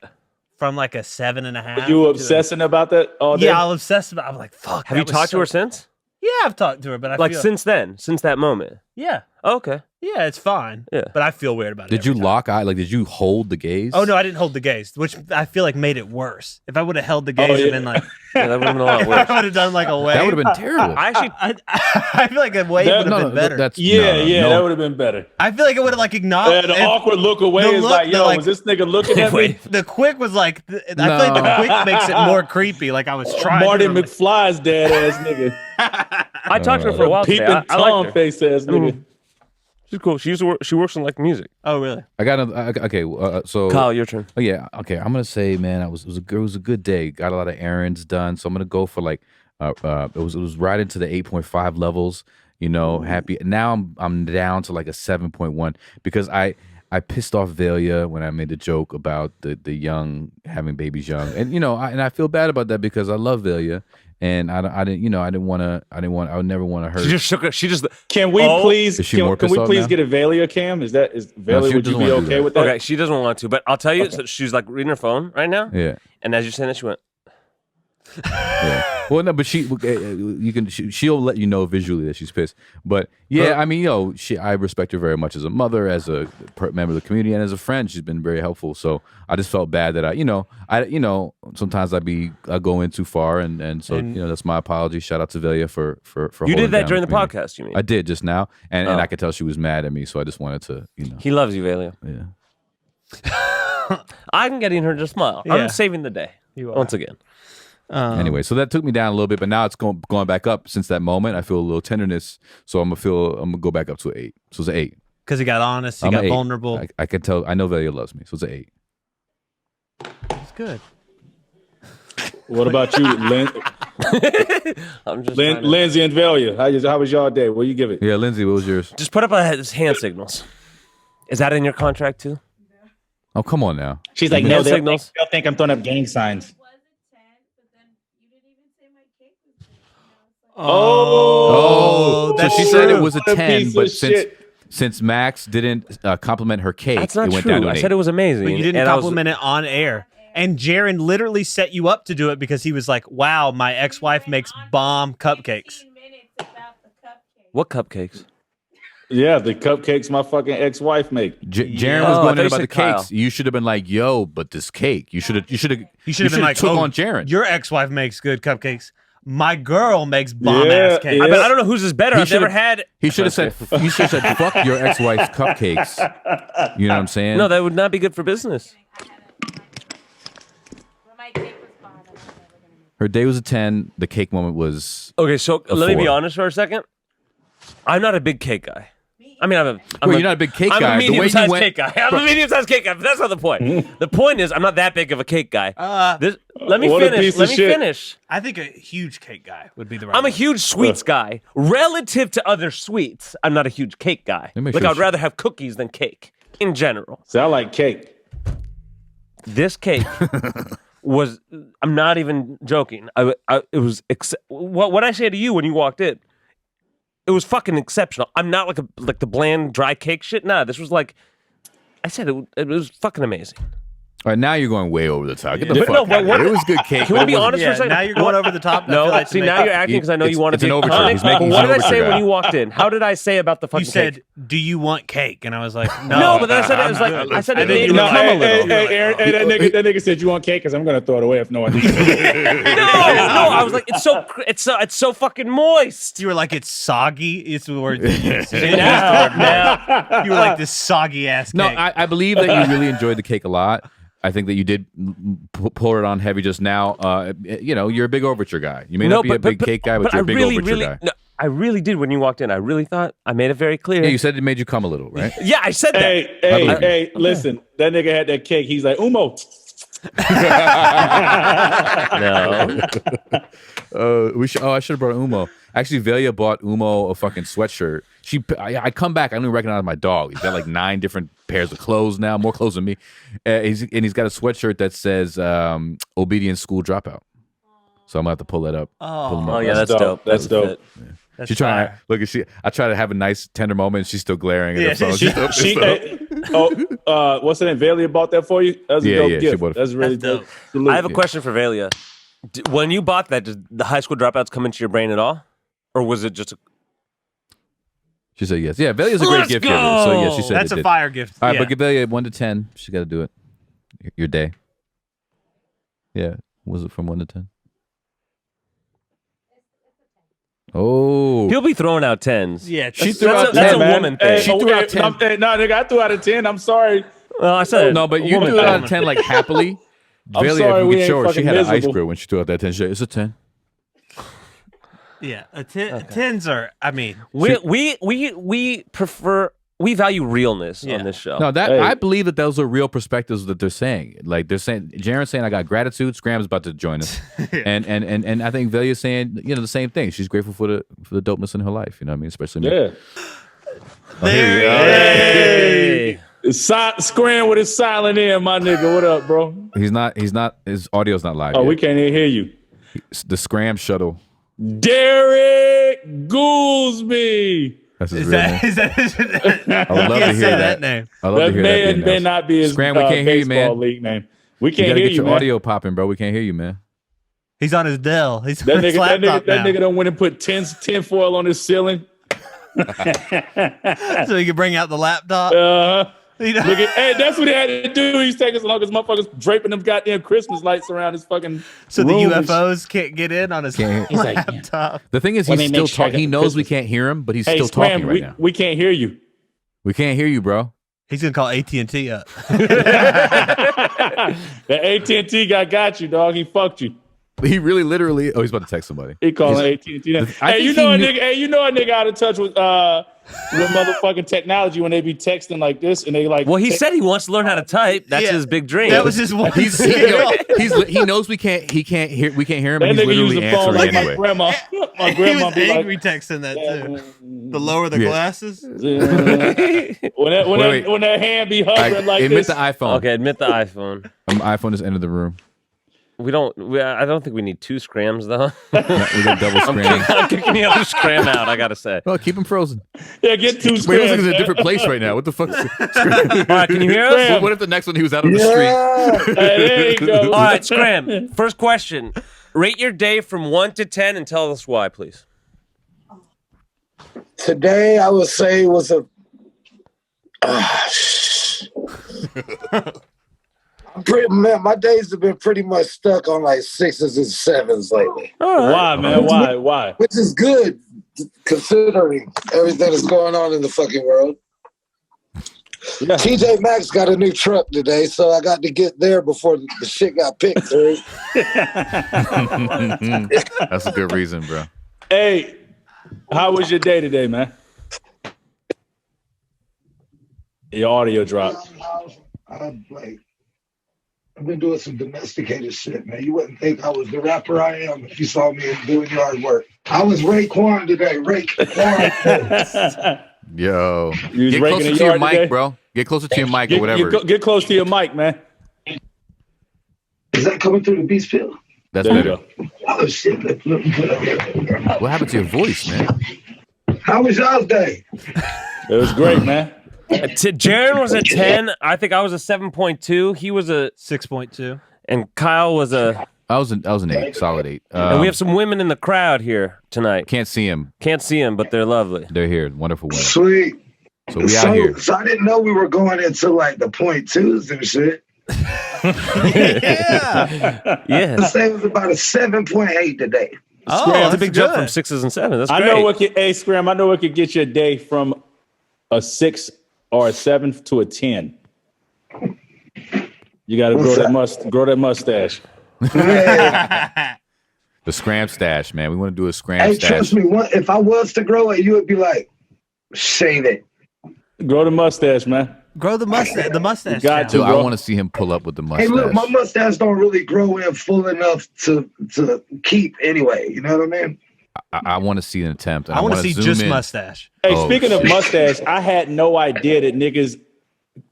From like a 7.5. Were you obsessing about that all day? Yeah, I was obsessed about. I'm like, fuck. Have you talked to her since? Yeah, I've talked to her, but since that moment. Yeah. Oh, okay. Yeah, it's fine. Yeah. But I feel weird about it. Did you lock eye? Like, did you hold the gaze? Oh, no, I didn't hold the gaze, which I feel like made it worse. If I would have held the gaze and been like... Yeah, that would have been a lot worse. I would have done like a wave. That would have been terrible. I feel like a wave would have been better. That would have been better. I feel like it would have like acknowledged... the awkward look away is like, yo, was this nigga looking at me? The quick was like... I feel like the quick makes it more creepy. Like I was trying Marty McFly's dad ass nigga. I talked to her for a while today. Peeping Tom face ass nigga. She's cool. She works in like music. Oh, really? I got okay. So Kyle, your turn. Oh yeah. Okay. I'm gonna say, man, it was a good day. Got a lot of errands done. So I'm gonna go for like it was right into the 8.5 levels. You know, happy. Now I'm down to like a 7.1 because I pissed off Velia when I made the joke about the young having babies young, and you know, I feel bad about that because I love Velia. And I would never want to hurt. She just shook her. She just. Can we please? Can we please now? get a Velia cam? Is Velia? Would you be okay with that? Okay, she doesn't want to, but I'll tell you. So she's like reading her phone right now. Yeah. And as you're saying that, she went. Yeah. Well, no, but she'll let you know visually that she's pissed. But yeah, I mean, you know, I respect her very much as a mother, as a member of the community, and as a friend. She's been very helpful. So I just felt bad that I sometimes I go in too far, and so that's my apology. Shout out to Velia for you did that during the podcast. You mean? I did just now, and I could tell she was mad at me. So I just wanted to, He loves you, Velia. Yeah. I'm getting her to smile. Yeah. I'm saving the day once again. Anyway, so that took me down a little bit, but now it's going back up since that moment. I feel a little tenderness, so I'm gonna go back up to an 8. So it's an 8 because he got honest, he got vulnerable. I can tell. I know Velia loves me, so it's an 8. It's good. What about you, Lindsay and Velia? How was y'all day? What you give it? Yeah, Lindsay, what was yours? Just put up hand signals. Is that in your contract too? Oh, come on now. She's like, no, they'll think I'm throwing up gang signs. Oh, so she said it was a 10, but since Max didn't compliment her cake, that's not it went true. down to an 8. I said it was amazing. But you didn't compliment it on air. And Jarren literally set you up to do it because he was like, wow, my ex-wife makes bomb cupcakes. What cupcakes? Yeah, the cupcakes my fucking ex-wife make. Jarren was going in about the cakes. You should have been like, "Yo, but this cake." You should have been like, took on Jarren. Your ex-wife makes good cupcakes. My girl makes bomb ass cakes. But I don't know whose is better. I've never had. He should have said, "Fuck your ex-wife's cupcakes." You know what I'm saying? No, that would not be good for business. Her day was a 10. The cake moment was Okay, so a let me be 4. honest for a second. I'm not a big cake guy. I mean, you're not a big cake guy. I'm a The way you medium-sized went- cake guy. I'm a medium-sized cake guy, but that's not the point. The point is, I'm not that big of a cake guy. Let me what a finish. piece of Let me shit. finish. I think a huge cake guy would be the right I'm a one. huge sweets guy. Relative to other sweets, I'm not a huge cake guy. Let me Like, show I'd you. rather have cookies than cake in general. See, I like cake. This cake was, I'm not even joking. It was, what I say to you when you walked in, it was fucking exceptional. I'm not like the bland dry cake shit. Nah, this was like, I said it was fucking amazing. All right, now you're going way over the top. Get the But fuck no, out but of what- here. It was good cake. Can we but it be wasn't- honest for a Yeah, second? now you're going over the top. I No, feel like see, to now make- you're acting because I know you want to it's be an overture. iconic. He's making What an did I say overture when guy. you walked in? How did I say about the fucking You said, cake? "Do you want cake?" And I was like, "No." No, but then I said it was like I said it And then made you me were come like, a little. Aaron, that nigga said you want cake because I'm gonna throw it away if no one. No, I was like, it's so fucking moist. You were like, "It's soggy." It's the word. Now, You were like this soggy ass cake. No, I believe that you really enjoyed the cake a lot. I think that you did pull it on heavy just now. You're a big overture guy. You may not be a big cake guy, but you're a big overture guy. No, I really did when you walked in. I really thought I made it very clear. Yeah, you said it made you come a little, right? Yeah, I said that. Hey, listen, that nigga had that cake. He's like, Umo. No. I should have brought Umo. Actually, Velia bought Umo a fucking sweatshirt. I come back, I don't even recognize my dog. He's got like 9 different pairs of clothes now, more clothes than me. He's got a sweatshirt that says "Obedience School Dropout." So I'm gonna have to pull that up. Pull him up. Oh yeah, that's dope. That's dope. That's She trying fire. look at she. I try to have a nice tender moment. And she's still glaring at her phone. She, what's her name? Valia bought that for you? That's a dope she gift. bought it. That's really That's dope. dope. Salute. I have a question for Valia. When you bought that, did the high school dropouts come into your brain at all, or was it just? She said yes. Yeah, Velia's a great Let's gift go! giver. So yeah, she said That's it a did. fire gift. All right, Yeah. but give Velia 1 to 10. She got to do it. Your day. Yeah, was it from 1 to 10? Oh, He'll be throwing out tens. Yeah, She that's- threw that's out a, that's 10, a man. woman thing. She threw out 10. No, nigga, I threw out a 10. I'm sorry. Well, I said no, but you woman threw it out thing. of 10 like happily. I'm Velia, sorry, if we you could ain't show her, she fucking had an ice miserable. grill when she threw out that 10. She said, it's a 10. Yeah, tens are. I mean, We prefer. We value realness Yeah. on this show. No, that Hey. I believe that those are real perspectives that they're saying. Like they're saying, Jarren's saying, I got gratitude. Scram's about to join us, and I think Velia's saying, the same thing. She's grateful for the dopeness in her life. You know what I mean? Especially me. Yeah. there he Hey. Scram with his silent ear, my nigga. What up, bro? He's not. His audio's not live. Oh, yet. we can't even hear you. The Scram shuttle. Derek Goolsby. That's his is. real That name. is that? I would love to Can't hear say that. name. I love to That hear may, that. may being not be his Scram, we can't hear you, baseball man. league name. We You can't gotta hear get you, your man. audio popping, bro. We can't hear you, man. He's on his Dell. He's That on his nigga, laptop that now, nigga done went and put tin foil on his ceiling. so he can bring out the laptop. You know? Nigga, hey, that's what he had to do. He's taking so long as motherfuckers draping them goddamn Christmas lights around his fucking So the room and UFOs can't get in on his Can't- He's like, laptop. The thing is, Let he's me still make sure I talking. He got knows we Christmas. can't hear him, but he's Hey, still Scram, talking right now. we can't hear you. We can't hear you, bro. He's gonna call AT&T up. The AT&T guy got you, dog. He fucked you. He really, literally. Oh, he's about to text somebody. He calling AT&T. I Hey, think you know he a knew- nigga. Hey, you know a nigga out of touch with motherfucking technology when they be texting like this and they like. Well, he said he wants to learn how to type. That's Yeah. his big dream. That was his one He's skill. he knows we can't hear. We can't hear him. That And he's nigga use literally the phone answering like anyway. my grandma. My He grandma was be angry like, texting that too. The lower the Yeah. glasses. when Wait. that hand be hovering like admit this. the iPhone. Okay, admit the iPhone. iPhone has entered the room. I don't think we need 2 Scrams though. We got double Scram. I'm kicking the other Scram out. I gotta say. Well, keep him frozen. Yeah, get 2 Wait, squares. looks like he's in a man. different place right now. What the fuck? All right, can you hear us? What if the next one he was out on the street? Hey, there you go. All right, Scram. First question: rate your day from 1 to 10 and tell us why, please. Today, I would say was a Man, my days have been pretty much stuck on like 6s and 7s lately. Why, man? Why? Which is good considering everything that's going on in the fucking world. Yeah. TJ Maxx got a new truck today, so I got to get there before the shit got picked through. That's a good reason, bro. Hey, how was your day today, man? Your audio dropped. I've been doing some domesticated shit, man. You wouldn't think I was the rapper I am if you saw me doing yard work. I was Raekwon today. Raekwon. Yo, get closer to your mic, today? Bro. Get closer to your mic or whatever. Get close to your mic, man. Is that coming through the beast field? That's better. Oh, shit. What happened to your voice, man? How was y'all's day? It was great, man. Jarren was a 10. I think I was a 7.2. He was a 6.2. And Kyle was a... I was an 8, solid 8. And we have some women in the crowd here tonight. Can't see them, but they're lovely. They're here, wonderful women. Sweet. So we out here. So I didn't know we were going into like the .2s and shit. Yeah. I'd say it was about a 7.8 today. Oh, Scram, that's a big jump from 6s and 7s. That's great. Scram, I know what could get you a day from a 6 or a 7 to a 10. You got to grow that mustache. The Scram stash, man. We want to do a Scram stash. Trust me, if I was to grow it, you would be like, shave it. Grow the mustache, man. Grow the mustache. The mustache. Got to. Dude, I want to see him pull up with the mustache. Hey, look, my mustache don't really grow in full enough to keep anyway. You know what I mean? I want to see an attempt. I want to see just mustache. Hey, speaking of mustache, I had no idea that niggas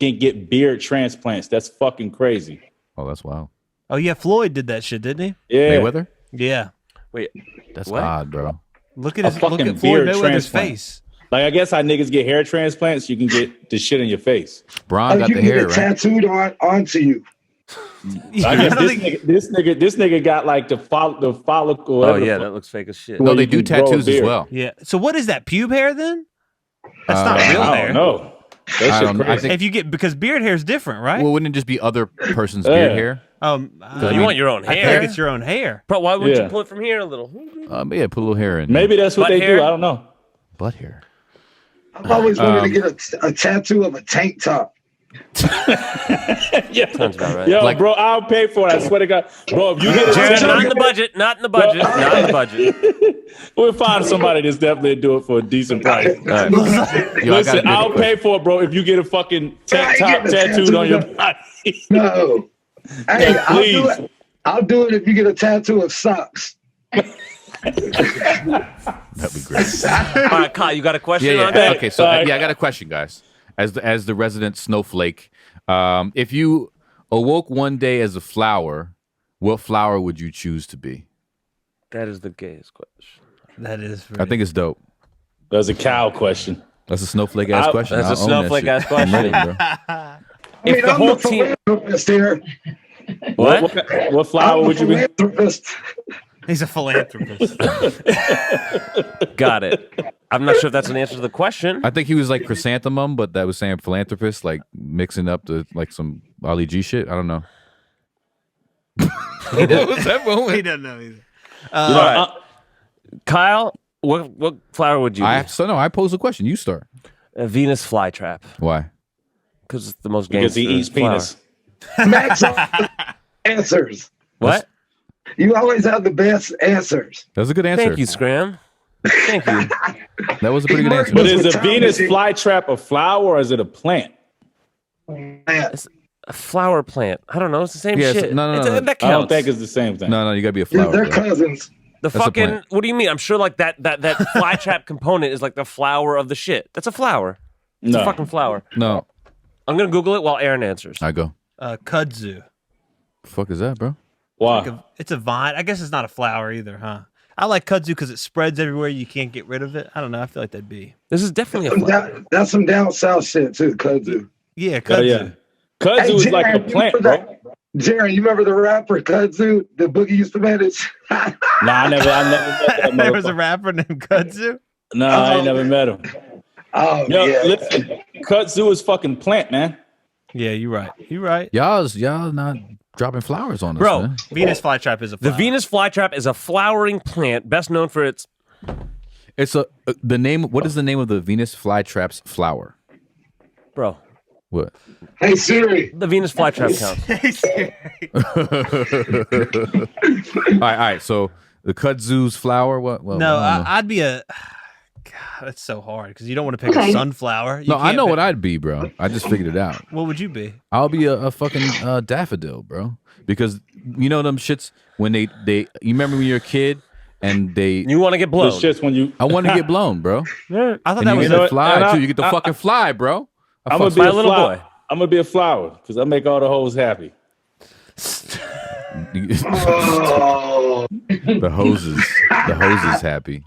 can get beard transplants. That's fucking crazy. Oh, that's wild. Oh, yeah, Floyd did that shit, didn't he? Yeah. Mayweather? Yeah. Wait, that's odd, bro. Look at Floyd Mayweather's face. Like, I guess how niggas get hair transplants, you can get the shit in your face. Braun got the hair, right? Tattooed onto you. I guess this nigga got like the follicle. Oh yeah, that looks fake as shit. No, they do tattoos as well. Yeah. So what is that? Pube hair then? That's not real hair. No. If you get because beard hair is different, right? Well, wouldn't it just be other person's beard hair? You want your own hair? I think it's your own hair. But why would you pull it from here a little? Yeah, put a little hair in. Maybe that's what they do. I don't know. Butt hair. I've always wanted to get a tattoo of a tank top. Yeah, sounds about right. Yo, bro, I'll pay for it. I swear to God, bro. If you get it, not in the budget. Not in the budget. Not in the budget. We'll find somebody that's definitely do it for a decent price. Right. Listen, I'll pay for it, bro. If you get a fucking tank top tattooed on your body. No, hey, I'll do it if you get a tattoo of socks. That'd be great. All right, Kyle, you got a question on that? Okay, so I got a question, guys. As the resident snowflake, if you awoke one day as a flower, what flower would you choose to be? That is the gayest question. That is. I think it's dope. That's a cow question. That's a snowflake ass question. That's a snowflake ass question. I'm ready, bro. If the whole team. What flower would you be? He's a philanthropist. Got it. I'm not sure if that's an answer to the question. I think he was like chrysanthemum, but that was saying philanthropist, like mixing up the like some Ali G shit. I don't know. What was that moment? He doesn't know either. All right. Kyle, what flower would you be? I pose a question. You start. A Venus flytrap. Why? Because it's the most Because he eats penis. Max answers. What? You always have the best answers. That was a good answer. Thank you, Scram. Thank you. That was a pretty good answer. But is a Venus flytrap a flower or is it a plant? It's a flower plant. I don't know. It's the same shit. No. That counts. I don't think it's the same thing. No, you gotta be a flower. They're cousins. That's fucking. What do you mean? I'm sure like that flytrap component is like the flower of the shit. That's a flower. It's a fucking flower. No. I'm gonna Google it while Aaron answers. I go. Kudzu. The fuck is that, bro? Why? It's a vine. I guess it's not a flower either, huh? I like kudzu because it spreads everywhere. You can't get rid of it. I don't know. I feel like that'd be. This is definitely a flower. That's some down south shit too, kudzu. Yeah, kudzu. Yeah. Kudzu is like a plant, bro. Jarren, you remember the rapper Kudzu? The Boogie used to manage? Nah, I never met that. There was a rapper named Kudzu? No, I ain't never met him. Oh, Yo, yeah. listen, kudzu is fucking plant, man. Yeah, you're right. You're right. Y'all not dropping flowers on us, Bro. man. Venus flytrap is a flower. The Venus flytrap is a flowering plant best known for its. It's the name. What is the name of the Venus flytrap's flower? Bro. What? Hey Siri. The Venus flytrap counts. All right. So the kudzu's flower. What? Well, No, I don't know. I'd be a. God, that's so hard because you don't want to pick a sunflower. No, I know what I'd be, bro. I just figured it out. What would you be? I'll be a fucking daffodil, bro. Because you know them shits when they you remember when you're a kid and they You want to get blown. It's just when you. I want to get blown, bro. I thought And that you was get to it. fly And too. You get to fucking fly, bro. I'm gonna be my a little flower. boy. I'm gonna be a flower because I make all the hoes happy. Oh, the hoses happy.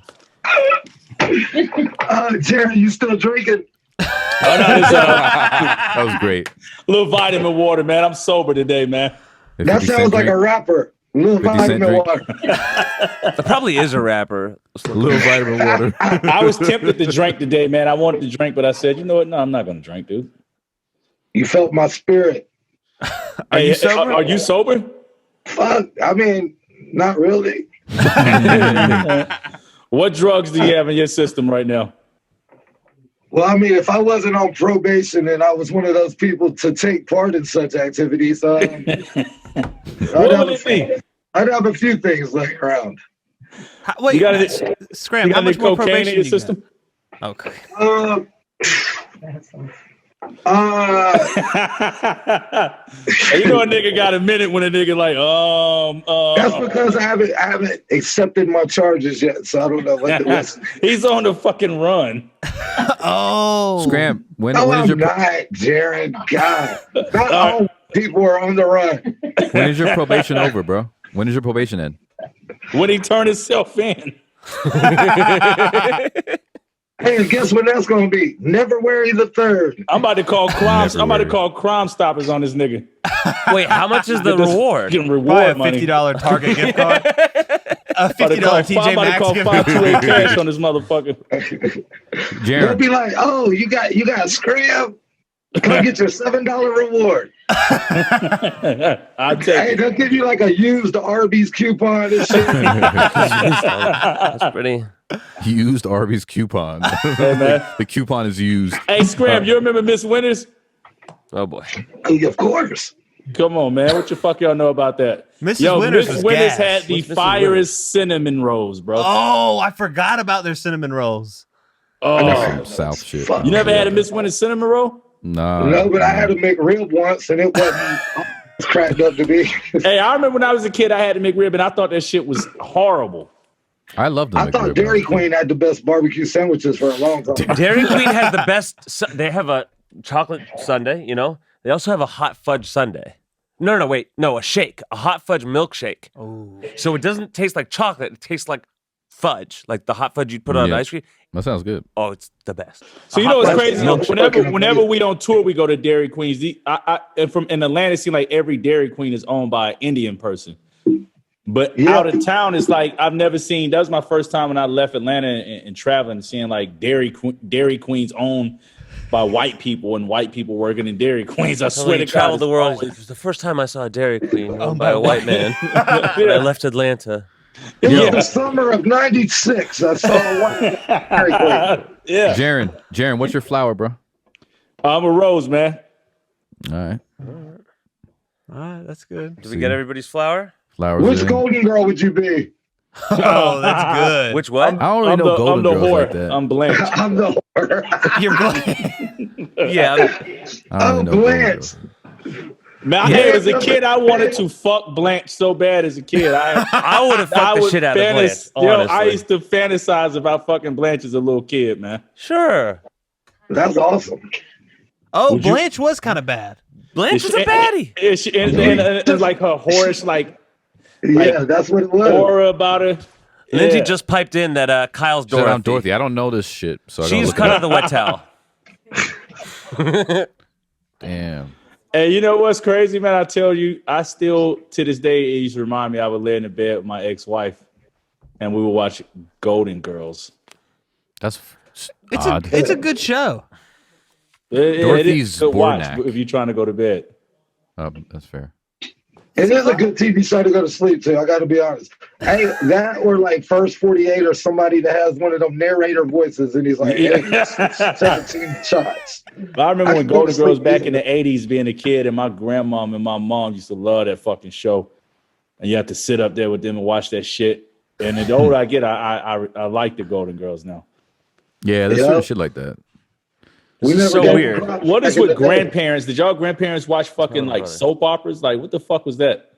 Jerry, you still drinking? That was great. Little vitamin water, man. I'm sober today, man. That sounds like a rapper. Little 50 cent vitamin drink. water. That probably is a rapper. little vitamin water. I was tempted to drink today, man. I wanted to drink, but I said, you know what? No, I'm not gonna drink, dude. You felt my spirit. Are you sober? Are you sober? Fuck. I mean, not really. What drugs do you have in your system right now? Well, I mean, if I wasn't on probation and I was one of those people to take part in such activities, I'd have a few things laying around. Wait, You got any- Scram, You how got much any more cocaine probation in your you system? got? Okay. You know a nigga got a minute when a nigga like, That's because I haven't accepted my charges yet, so I don't know what the what's. he's on the fucking run. Oh. Scram. When No, is I'm your not, Jarren. God, not all people are on the run. when is your probation over, bro? When is your probation end? When he turned himself in. Hey, guess what that's gonna be? Neverwary the 3rd. I'm about to call crimes. I'm about to call Crime Stoppers on this nigga. Wait, how much is the reward? Getting Probably reward a money. $50 Target gift card. A $50 I'm TJ about to Maxx call gift card. 528 cash on this motherfucker. They'll Jared. be like, "Oh, you got Scram. Come get your $7 reward." I'll take Hey, it. they'll give you like a used Arby's coupon and shit. That's pretty. Used Arby's coupon. man. The coupon is used. Hey, Scram, you remember Miss Winters? Oh boy. Of course. Come on, man. What the fuck y'all know about that? Mrs. Winters Miss was Winters gas. had the What's Mrs. firest Winters? cinnamon rolls, bro. Oh, I forgot about their cinnamon rolls. Oh. South shit. Fuck. You never had a Miss Winters cinnamon roll? Nah. No, but I had to make rib once, and it wasn't it's cracked up to be. Hey, I remember when I was a kid, I had to make rib, and I thought that shit was horrible. I love them. I thought Dairy Queen had the best barbecue sandwiches for a long time. Dairy Queen has the best. They have a chocolate sundae, you know. They also have a hot fudge sundae. No, wait. No, a shake. A hot fudge milkshake. Oh. So it doesn't taste like chocolate. It tastes like fudge. Like the hot fudge you'd put on Yeah. ice cream. That sounds good. Oh, it's the best. So you A know hot what's fudge crazy? milkshake. Whenever we on tour, we go to Dairy Queens. And from in Atlanta, it seems like every Dairy Queen is owned by an Indian person. But Yeah. out of town, it's like I've never seen. That was my first time when I left Atlanta and traveling, seeing like Dairy Queens owned by white people and white people working in Dairy Queens. I So swear you to God, traveled the world. it's It was the first time I saw a Dairy Queen owned by by a white man. When I left Atlanta. It Yeah. was the summer of '96. I saw one. yeah. Jarren, what's your flower, bro? I'm a rose, man. All right. All right, that's good. Did we get everybody's flower? Flowers. Which in. golden girl would you be? Oh, that's good. Which what? I don't really know I'm golden the girls whore. like that. I'm Blanche. I'm the whore. You're glad. Yeah. I don't really know golden Blanche. girls. Man, Yeah. as a kid, I wanted to fuck Blanche so bad as a kid. I would have fucked the shit out of Blanche. Honestly. I used to fantasize about fucking Blanche as a little kid, man. Sure. That's awesome. Oh, Blanche was kind of bad. Blanche was a baddie. And it's like her whorish, like Yeah, that's what it was. aura about her. Lindsay Yeah. just piped in that Kyle's Shout out Dorothy. Dorothy. I don't know this shit, so I gotta She's look cut it out the wet towel. Damn. And you know what's crazy, man? I tell you, I still to this day it used to remind me I would lay in the bed with my ex-wife, and we would watch Golden Girls. That's It's odd. a good show. Dorothy's good watch Bornak. if you're trying to go to bed. That's fair. It is a good TV show to go to sleep to. I got to be honest. Hey, that or like First 48 or somebody that has one of them narrator voices, and he's like, hey, 17 shots. I remember when Golden Girls back in the 80s being a kid, and my grandmom and my mom used to love that fucking show. And you have to sit up there with them and watch that shit. And the older I get, I like the Golden Girls now. Yeah, there's certain shit like that. This is so weird. What is with grandparents? Did y'all grandparents watch fucking like soap operas? Like, what the fuck was that?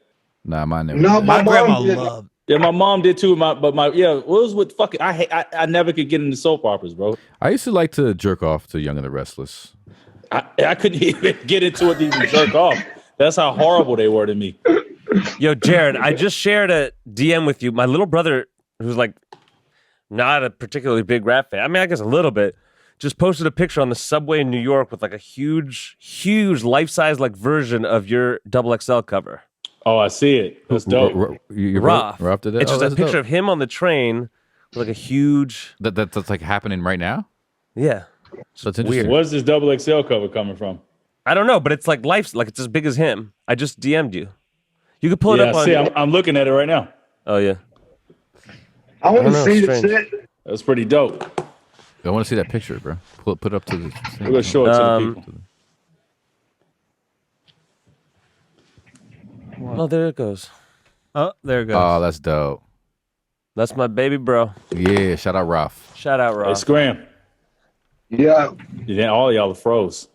Nah, mine never. No, My my grandma mom did. loved. Yeah, my mom did too. What was with fucking? I never could get into soap operas, bro. I used to like to jerk off to Young and the Restless. I couldn't even get into it to even jerk off. That's how horrible they were to me. Yo, Jared, I just shared a DM with you. My little brother, who's like not a particularly big rap fan. I mean, I guess a little bit. Just posted a picture on the subway in New York with like a huge life-size like version of your XXL cover. Oh, I see it. That's dope. Rough. Did that? It's just a that's picture dope. of him on the train with like a huge. That's like happening right now. Yeah. So it's interesting. Where's this XXL cover coming from? I don't know, but it's like it's as big as him. I just DM'd you. You could pull it up on. See, I'm looking at it right now. Oh yeah. I want to know, see the strange. shit. That's pretty dope. I want to see that picture, bro. Put it up to the. We're gonna show it to the people. Oh, there it goes. Oh, there it goes. Oh, that's dope. That's my baby bro. Yeah, shout out Ralph. Shout out, Hey, Rob. Scram. Yeah. Yeah, all y'all are froze.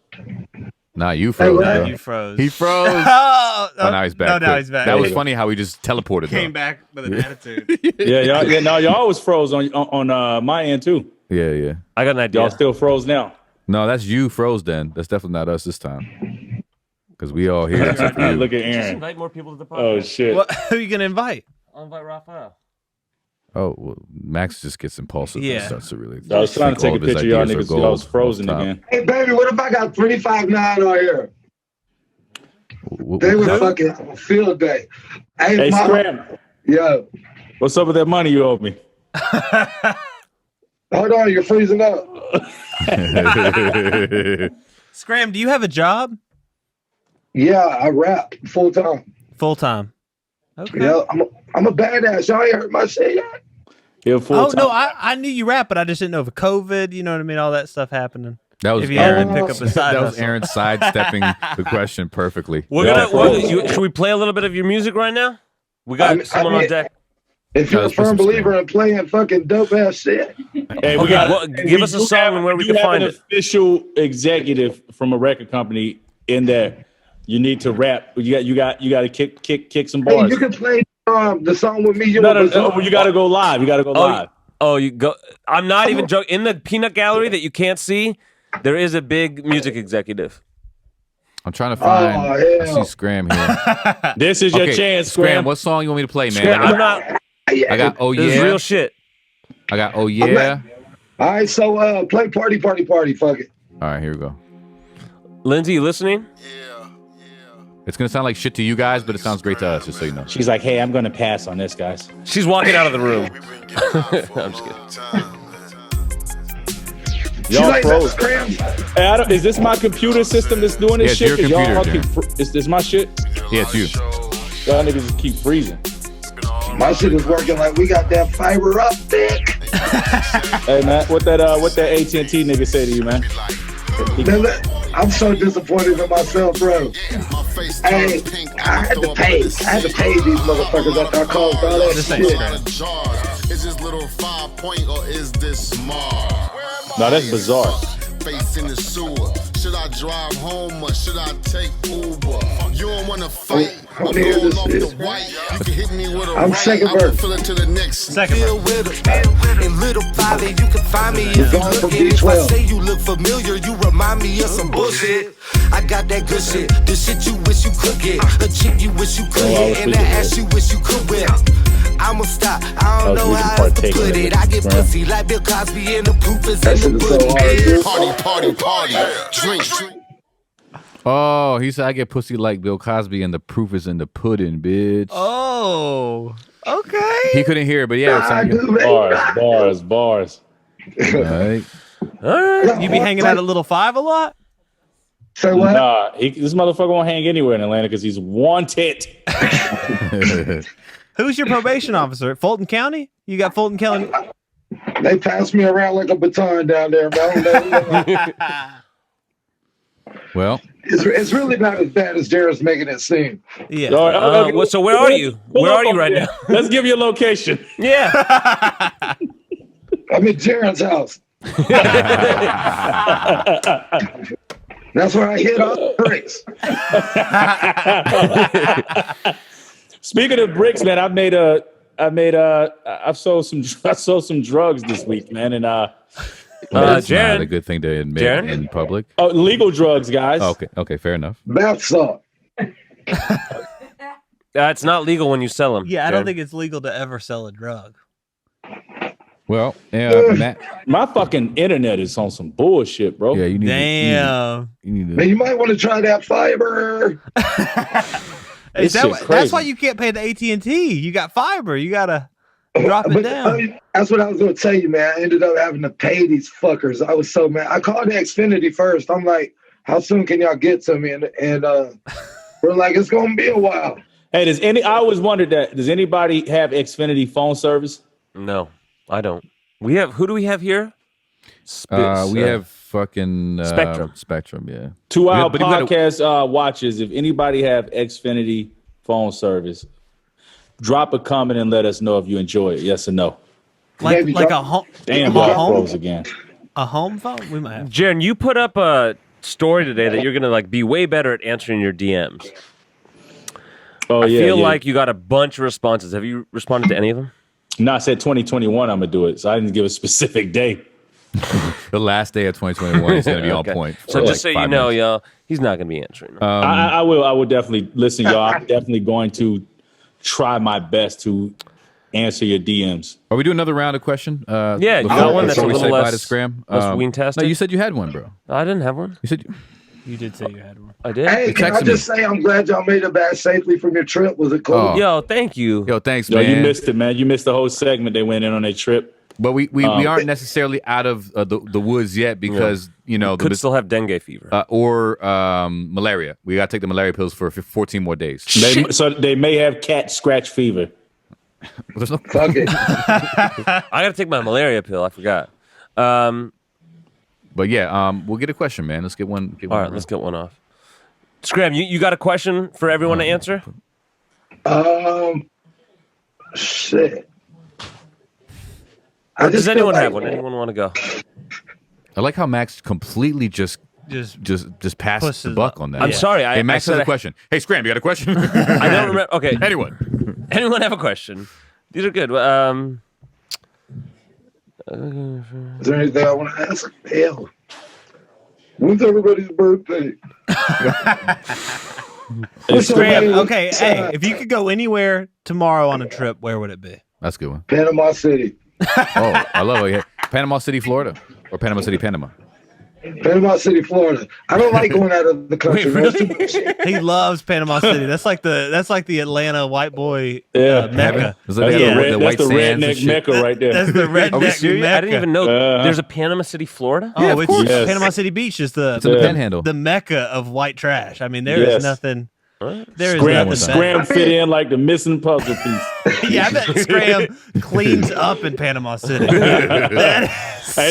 Nah, you froze, Hey, bro. You froze. He froze. Oh, Now he's back. No, now Good. he's back. That was funny how he just teleported. Came though. back with an attitude. Y'all was froze on my end too. Yeah. I got an idea. Y'all still froze now. No, that's you froze then. That's definitely not us this time. Because we all here except for you. Look at Just Aaron. invite more people to the podcast. Oh shit. What, who are you gonna invite? I'll invite Raphael. Oh, well, Max just gets impulsive Yeah. and starts to really. I was trying to take a all of his picture of y'all ideas are niggas. Y'all was gold frozen off top. again. Hey, baby, what if I got 359 on here? They would fucking field day. Hey, Mom. Scram. Yo, What's up with that money you owe me? hold on, you're freezing up. Scram, do you have a job? Yeah, I rap full time. Full time. Okay. Yeah, I'm a badass. Y'all ain't heard my shit yet. You're full Oh time. no, I knew you rap, but I just didn't know if COVID. You know what I mean? All that stuff happening. That was If you had to Aaron. pick up a side That was hustle. Aaron sidestepping the question perfectly. We're Yeah, gonna. Should we play a little bit of your music right now? We got someone on deck. If you're a let's put firm some believer in playing fucking dope ass shit, Hey, Okay, well, give us a song and where we can find an it. official executive from a record company in there. You need to rap. You got to kick some hey, bars. you can play the song with me. You No, you got to go live. You got to go live. Oh, you go. I'm not even joking. In the peanut gallery that you can't see, there is a big music executive. I'm trying to find. I hell. see Scram here. This is your Okay, chance, Scram. Scram. What song you want me to play, man? Scram, I'm not. I got Oh This is Yeah. real shit. I got Oh Yeah. All right, so play party. Fuck it. All right, here we go. Lindsay, you listening? It's gonna sound like shit to you guys, but it sounds great to us, just so you know. She's like, hey, I'm going to pass on this, guys. She's walking out of the room. I'm just kidding. She's Y'all like, froze. Scram. Hey, is this my computer system that's doing this Yeah, it's shit? your 'Cause y'all computer, is this my shit? Yeah, it's you. Y'all niggas just keep freezing. My shit is working like we got that fiber up thick. Hey man, what that AT&T nigga say to you, man? I'm so disappointed in myself, bro. Hey, I had to pay these motherfuckers after I caused all that This ain't shit. Scram. Is this little 5 point or is this smart? No, that's bizarre. Face in the sewer. Should I drive home or should I take Uber? You don't wanna fight. I I'm wanna hear going this off shit. the white. You can hit me with a I'm right. second I'ma verse. fill it to the next. Second Feel verse. with it. In Little Valley, you can find me if you going for looking. If I B12. say you look familiar, you remind me of some bullshit. I got that good shit. The shit you wish you could get. A chick you wish you could Oh, I was hit. And the thinking ass you wish you could whip. I'ma stop. I don't Oh, know we can how else to partake put in it. it, I get right? pussy like Bill Cosby and the proof is That in shit the is so hard, pudding. dude. Party. Drink. Oh, he said I get pussy like Bill Cosby, and the proof is in the pudding, bitch. Oh, okay. He couldn't hear it, but yeah, it I sounded do, Bars. good. All right. All right. You be hanging out at Little Five a lot? Say what? Nah, this motherfucker won't hang anywhere in Atlanta because he's wanted. Who's your probation officer? Fulton County? You got Fulton County? They pass me around like a baton down there, man. Well, It's really not as bad as Jared's making it seem. Yeah. Well, so where are you? Where are you right now? Let's give you a location. Yeah. I'm at Jared's house. That's where I hit all the bricks. Speaking of bricks, man, I've sold some drugs this week, man, and that's Jarren. not a good thing to admit Jarren? in public. oh, legal drugs, guys. Oh, okay, fair enough. Bath salt. It's not legal when you sell them. Yeah, I don't think it's legal to ever sell a drug. Well, yeah, Matt. My fucking internet is on some bullshit, bro. Yeah, you need. Damn. You need Man, you might want to try that fiber. That's why you can't pay the AT&T. You got fiber. You gotta drop it down. That's what I was going to tell you, man. I ended up having to pay these fuckers. I was so mad. I called Xfinity first. I'm like, how soon can y'all get to me? And we're like, it's going to be a while. Hey, I always wondered that. Does anybody have Xfinity phone service? No, I don't. Who do we have here? we have fucking Spectrum. yeah. 2 hour But you gotta- podcast watchers. If anybody have Xfinity phone service, drop a comment and let us know if you enjoy it. Yes or no. Like a home. Damn, a I home, froze again. a home phone. We might have. Jarren, you put up a story today that you're gonna be way better at answering your DMs. Oh I yeah. feel yeah. like you got a bunch of responses. Have you responded to any of them? No, I said 2021. I'm gonna do it, so I didn't give a specific date. The last day of 2021 is going to be on point. So for just like so you 5 know, minutes. y'all, he's not gonna be answering them. I will definitely listen, y'all. I'm definitely going to try my best to answer your DMs. Are we doing another round of question? Yeah, you before- got one that's a before we little say bye less, to Scram? less ween-tastic? No, you said you had one, bro. I didn't have one. You said You did say you had one. I did. Hey, can I texted just say I'm glad y'all made it back safely from your trip? Was it cool? Oh. Yo, thank you. Yo, thanks, Yo, man. you missed it, man. You missed the whole segment. They went in on their trip. But we aren't necessarily out of the woods yet because Could still have dengue fever. or malaria. We got to take the malaria pills for 14 more days. So they may have cat scratch fever. There's no Fuck it. I gotta take my malaria pill. I forgot. But yeah, we'll get a question, man. Let's get one. All right, let's get one off. Scram, you got a question for everyone to answer? Shit. Or does feel anyone like- have one? Anyone want to go? I like how Max completely just passed Pushes the buck up. on that. I'm sorry. Hey, Max said has a question. Hey, Scram, you got a question? I don't remember. Okay. Anyone? Anyone have a question? These are good. Is there anything I want to ask? Hell. When's everybody's birthday? Scram. Okay, hey, if you could go anywhere tomorrow on a trip, where would it be? That's a good one. Panama City. Oh, I love it. Panama City, Florida, or Panama City, Panama. Panama City, Florida. I don't like going out of the country. Wait, man. It's too much. He loves Panama City. That's like the Atlanta white boy Yeah. mecca. Is that the white That's the sands and redneck shit? mecca right there. That's the redneck Are we serious? mecca. I didn't even know Uh-huh. there's a Panama City, Florida. Oh, it's Yes. Panama City Beach is It's in the Panhandle. the mecca of white trash. I mean, there is Yes. nothing. There is Scram, nothing Scram fit in like the missing puzzle piece. Yeah, I bet Scram cleans up in Panama City. Hey,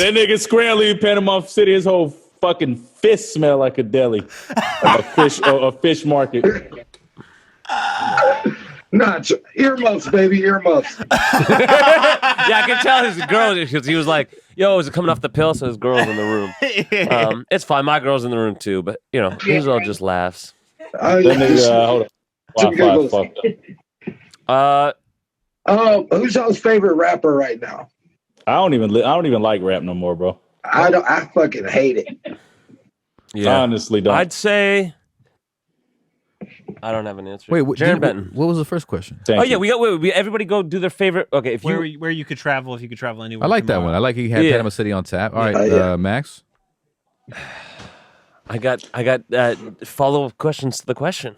that nigga Scram leave Panama City, his whole fucking fist smell like a deli, a fish market. Nah, earmuffs, baby, earmuffs. Yeah, I can tell his girl because he was like, "Yo, is it coming off the pill?" So his girl's in the room. It's fine. My girl's in the room too, but his all just laughs. That nigga, hold on. Wi-Fi fucked up. Who's y'all's favorite rapper right now? I don't even like rap no more, bro. I fucking hate it. Yeah, Honestly, don't. I'd say I don't have an answer. Wait, Jarren Benton. what was the first question? Thank Oh you. yeah, we everybody go do their favorite. Okay, if you where you could travel if you could travel anywhere. I like that tomorrow. one. I like he had Yeah. Panama City on tap. All right, Yeah. Max. I got follow up questions to the question.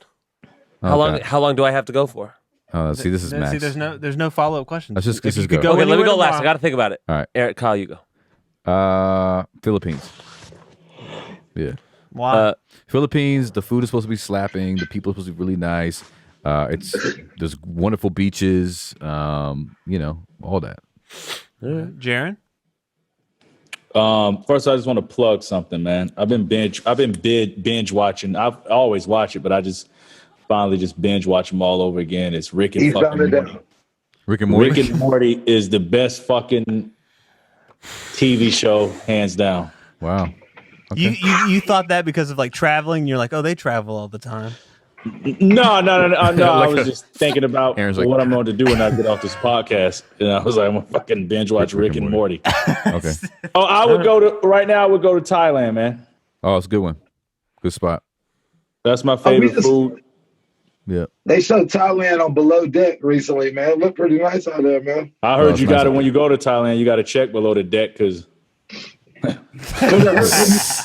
How long do I have to go for? See, this is Max. See, there's no follow up questions. Let's just If you go. could go Okay, let me anywhere go last. I tomorrow- got to think about it. All right. Eric, Kyle, you go. Philippines. Yeah. Wow. Philippines, the food is supposed to be slapping. The people are supposed to be really nice. There's wonderful beaches. All that. Jarren? First, I just want to plug something, man. I've been binge watching. I've always watch it, but I just finally just binge watch them all over again. It's Rick and fucking Morty. Rick and Morty. Rick and Morty is the best fucking TV show, hands down. Wow. Okay. You thought that because of like traveling? You're like, oh, they travel all the time. No. I was just thinking about Aaron's what I'm going to do when I get off this podcast. And I was like, I'm going to fucking binge watch Rick and Morty. Okay. Oh, I would go to Thailand, man. Oh, it's a good one. Good spot. That's my favorite food. Yeah. They showed Thailand on Below Deck recently, man. It looked pretty nice out there, man. I heard you got it when you go to Thailand. You got to check below the deck because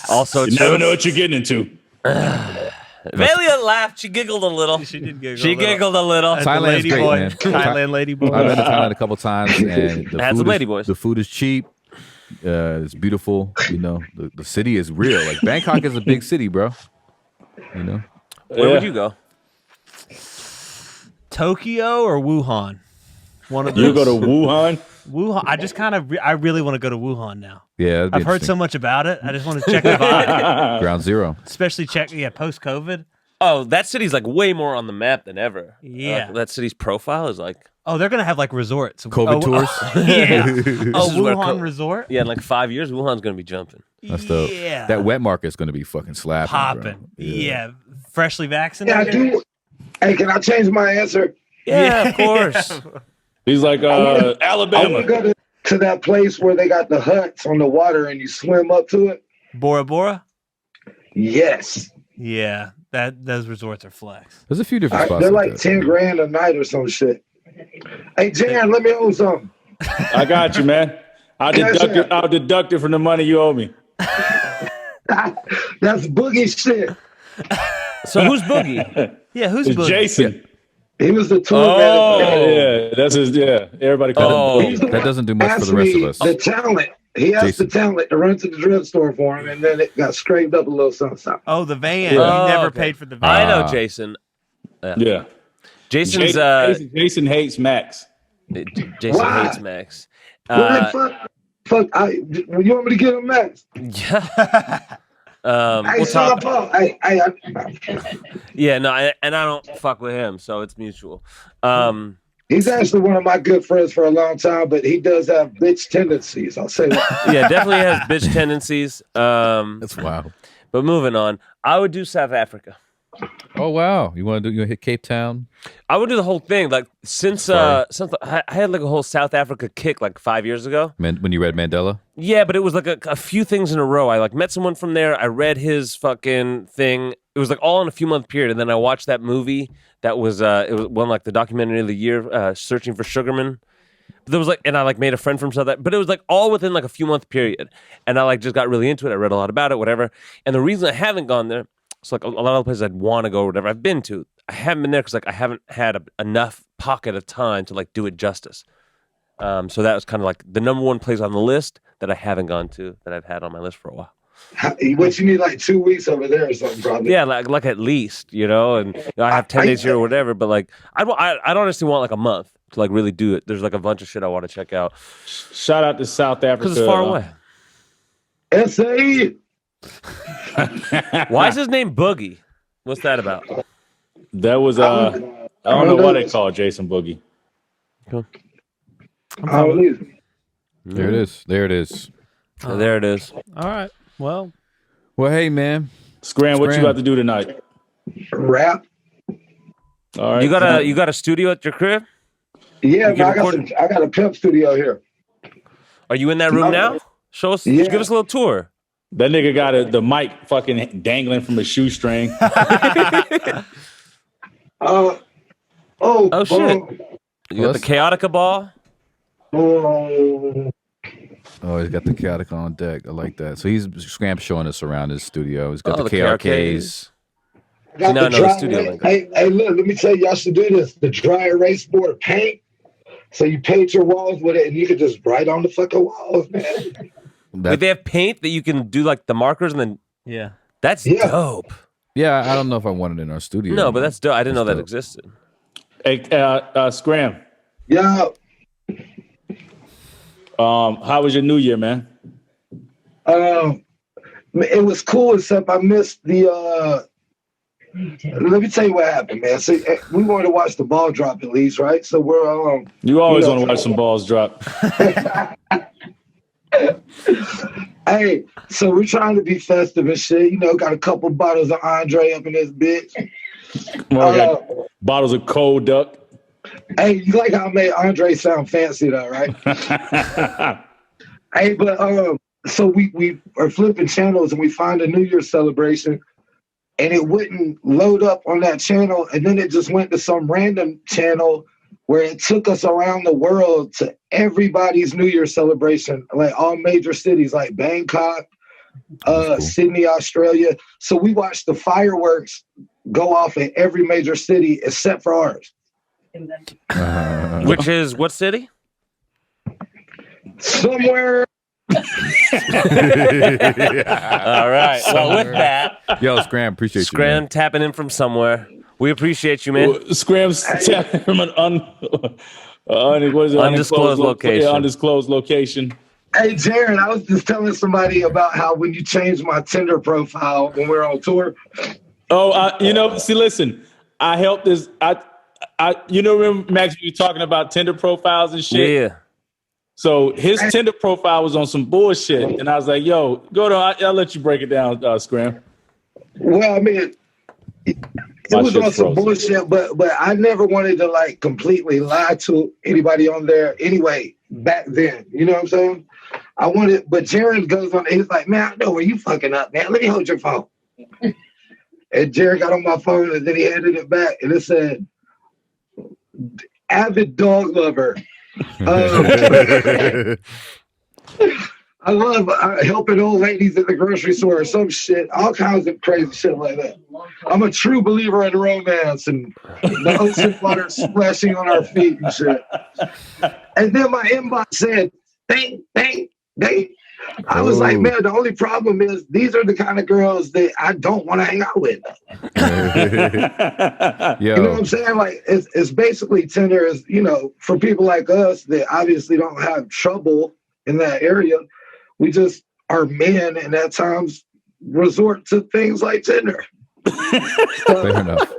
Also, you never know what you're getting into. Valia laughed. She giggled a little. She did giggle. She giggled a little. Thailand's great, man. Thailand lady boy. I've been to Thailand a couple times, and the food is cheap. It's beautiful. The city is real. Like Bangkok is a big city, bro. Where would you go? Tokyo or Wuhan? One of those. You go to Wuhan? Wuhan. I really want to go to Wuhan now. Yeah, I've heard so much about it. I just want to check the vibe. Ground zero. Especially post COVID. Oh, that city's like way more on the map than ever. Yeah. That city's profile is like. Oh, they're gonna have like resorts. COVID tours. Yeah. where Wuhan resort. Yeah, in like 5 years, Wuhan's gonna be jumping. That's dope. Yeah. That wet market's gonna be fucking slapping. Popping. Bro. Yeah. Freshly Yeah, vaccinated. I do. Hey, can I change my answer? Yeah, of course. He's like I want Alabama. to go to that place where they got the huts on the water and you swim up to it. Bora Bora. Yes. Yeah, those resorts are flex. There's a few different spots. They're like like that. $10,000 a night or some shit. Hey, Jan, let me own something. I got you, man. I'll deduct it from the money you owe me. That's Boogie shit. So who's Boogie? Yeah, who's It's Boogie? Jason. He was the tour manager. Yeah, that's his. Yeah, everybody called him Boogie. That doesn't do much for the Asked rest of me us. The talent. He has Jason. the talent to run to the drugstore for him, and then it got scraped up a little something. Oh, the van. Yeah. You never Okay. paid for the van. I know Jason. Yeah. Jason's Jason hates Max. Jason Why? hates Max. Fuck! You want me to get him next? Yeah. Hey, We'll Sean talk. Paul. Hey, Yeah, no, and I don't fuck with him, so it's mutual. he's actually one of my good friends for a long time, but he does have bitch tendencies. I'll say that. Yeah, definitely has bitch tendencies. That's wild. But moving on, I would do South Africa. Oh wow! You want to hit Cape Town? I would do the whole thing. Like since I had like a whole South Africa kick like 5 years ago. When you read Mandela? Yeah, but it was like a few things in a row. I like met someone from there. I read his fucking thing. It was like all in a few month period, and then I watched that movie that was it was one like the documentary of the year, Searching for Sugarman. But there was like, and I like made a friend from South Africa, but it was like all within like a few month period, and I like just got really into it. I read a lot about it, whatever. And the reason I haven't gone there. So like a lot of the places I'd want to go or whatever I've been to, I haven't been there because like I haven't had enough pocket of time to like do it justice. So that was kind of like the number one place on the list that I haven't gone to that I've had on my list for a while. What you need like 2 weeks over there or something, probably. Yeah, like at least, and I have 10 days here or whatever. But like I'd honestly want like a month to like really do it. There's like a bunch of shit I want to check out. Shout out to South Africa Because it's far away. SA. Why is his name Boogie? What's that about? That was I don't know why they call Jason Boogie. Cool. I don't either. There it is. There it is. There it is. All right. Well, hey man, Scram, what you Scram. about to do tonight? Rap. All right. You got a studio at your crib? Yeah, You man, can I got a pimp studio here. Are you in that room now? Show us. Yeah. Give us a little tour. That nigga got the mic fucking dangling from a shoestring. Oh shit. You got the Chaotica ball? Oh, Oh, he's got the chaotic on deck. I like that. So he's Scram showing us around his studio. He's got Oh, the the KRKs. got No, the no, dry studio erase- link. hey, look, let me tell you, y'all should do this. The dry erase board paint. So you paint your walls with it, and you can just write on the fucking walls, man. Wait, they have paint that you can do like the markers and then. yeah. That's dope. Yeah, I don't know if I want it in our studio. No, but that's dope. I didn't know that dope. existed. Hey, Scram. Yeah. How was your New Year, man? It was cool, except I missed the. Let me tell you what happened, man. So we wanted to watch the ball drop at least, right? So we're You always want to watch some balls drop. Hey, so we're trying to be festive and shit. You know, got a couple bottles of Andre up in this bitch. Bottles of cold duck. Hey, you like how I made Andre sound fancy though, right? Hey, but so we are flipping channels and we find a New Year's celebration, and it wouldn't load up on that channel, and then it just went to some random channel where it took us around the world to everybody's New Year's celebration, like all major cities like Bangkok, cool. Sydney, Australia. So we watched the fireworks go off in every major city except for ours. Which is what city? Somewhere. All right. Well, with that, yo, Scram, appreciate Scram you, tapping in from somewhere. We appreciate you, man. Scram's tapping from an undisclosed location. Yeah, undisclosed location. Hey, Jarren, I was just telling somebody about how when you changed my Tinder profile when we were on tour. Oh, see, listen, I helped this. Remember, Max, you were talking about Tinder profiles and shit? Yeah. So his Tinder profile was on some bullshit. And I was like, yo, go to, I'll let you break it down, Scram. Well, I mean, it was on some bullshit, but I never wanted to like completely lie to anybody on there anyway back then. You know what I'm saying? But Jarren goes on, he's like, man, I know where you fucking up, man. Let me hold your phone. And Jarren got on my phone and then he handed it back and it said, avid dog lover. I love helping old ladies at the grocery store or some shit, all kinds of crazy shit like that. I'm a true believer in romance and the ocean water splashing on our feet and shit. And then my inbox said, bang, bang, bang. I was like, man, the only problem is these are the kind of girls that I don't want to hang out with. You know what I'm saying? Like, it's basically Tinder is, for people like us that obviously don't have trouble in that area. We just are men and at times resort to things like Tinder. Fair enough.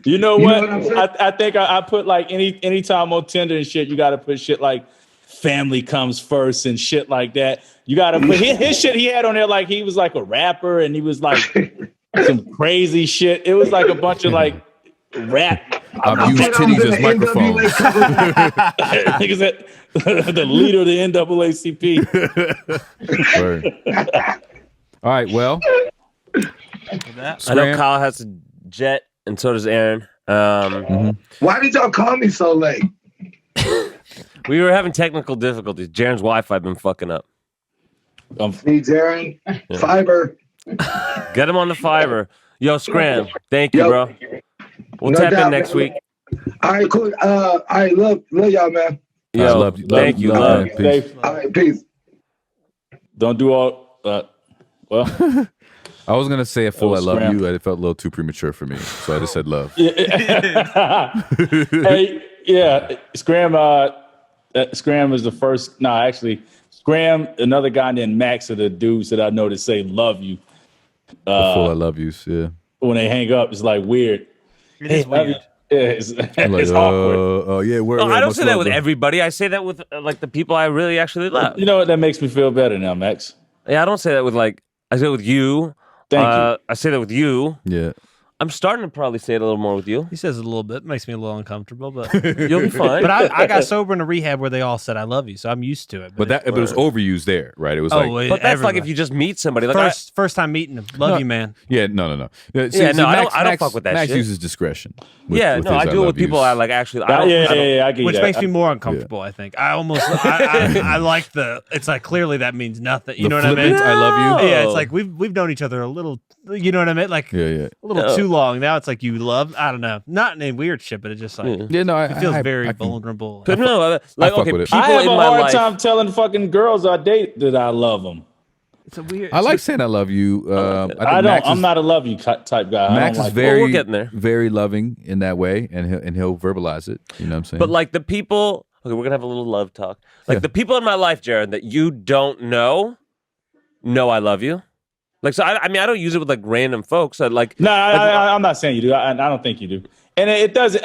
You know what I think I put like any time on Tinder and shit, you got to put shit like family comes first and shit like that. You gotta put his shit he had on there like he was like a rapper and he was like some crazy shit. It was like a bunch of like rap. I've used titties as microphones. The leader of the NAACP. All right, well. I know Kyle has a jet and so does Aaron. Why did y'all call me so late? We were having technical difficulties. Jarren's Wi-Fi been fucking up. Me, Jarren, fiber. Get him on the fiber. Yo, Scram, thank you, bro. We'll tap in next week. All right, cool. All right, love y'all, man. Yo, love you. Thank you. Love. Peace. All right, peace. Don't do all. Well, I was gonna say I feel I love Scram. you. It felt a little too premature for me, so I just said love. Hey, yeah, Scram. Scram is the first. No, actually, Scram, another guy named Max are the dudes that I know that say love you. I feel I love you. Yeah. When they hang up, it's like weird. It is weird. It's Like, awkward. oh yeah. I don't say that with everybody. I say that with like the people I really actually love. You know what? That makes me feel better now, Max. Yeah, I don't say that with I say it with you. Thank you. I say that with you. Yeah. I'm starting to probably say it a little more with you. He says it a little bit, makes me a little uncomfortable, but You'll be fine. but I got sober in a rehab where they all said I love you, so I'm used to it. But it was overused there, right? It was like, But that's like if you just meet somebody. Like first time meeting him, love you, man. yeah, no. I don't fuck with that Max shit. uses discretion. I do it with people I like actually. I get Which that. makes me more uncomfortable. I think I like it's like clearly that means nothing. You know what I mean? I love you. Yeah, it's like we've known each other a little. You know what I mean? Like Yeah. a little too long. Now it's like you love. I don't know. Not any weird shit, but it's just like Yeah, no, it feels very I can- vulnerable. But no, fuck with it. people I have in a my hard life. time telling fucking girls I date that I love them. It's a weird. I like saying I love you. I think I don't. Max I'm is, not a love you type guy. Max I is don't like very, we're getting there. very loving in that way, and he'll verbalize it. You know what I'm saying? But like the people, okay, we're gonna have a little love talk. Like the people in my life, Jarren, that you don't know I love you. Like, so I mean, I don't use it with like random folks. I like. No, I'm not saying you do. I don't think you do. And it doesn't.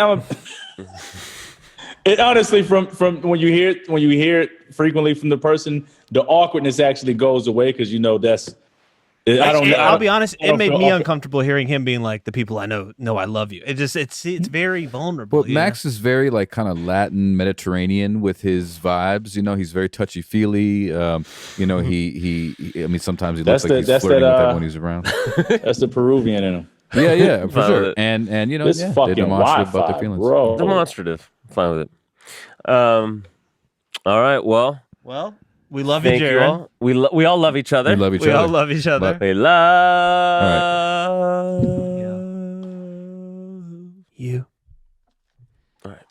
It honestly, from when you hear it frequently from the person, the awkwardness actually goes away because you know that's. I'll be honest. It made me uncomfortable hearing him being like, "The people I know I love you." It's very vulnerable. But Max is very like kind of Latin Mediterranean with his vibes. You know, he's very touchy feely. You know, he. I mean, sometimes he looks like he's flirting with everyone he's around. That's the Peruvian in him. Yeah, for sure. And you know, this fucking they're demonstrative about Wi-Fi, their feelings. bro. Demonstrative. Fine with it. All right. Well, we love you, thank you Jarren. all. We all love each other. We love each We other. all love each other. We love You. All right.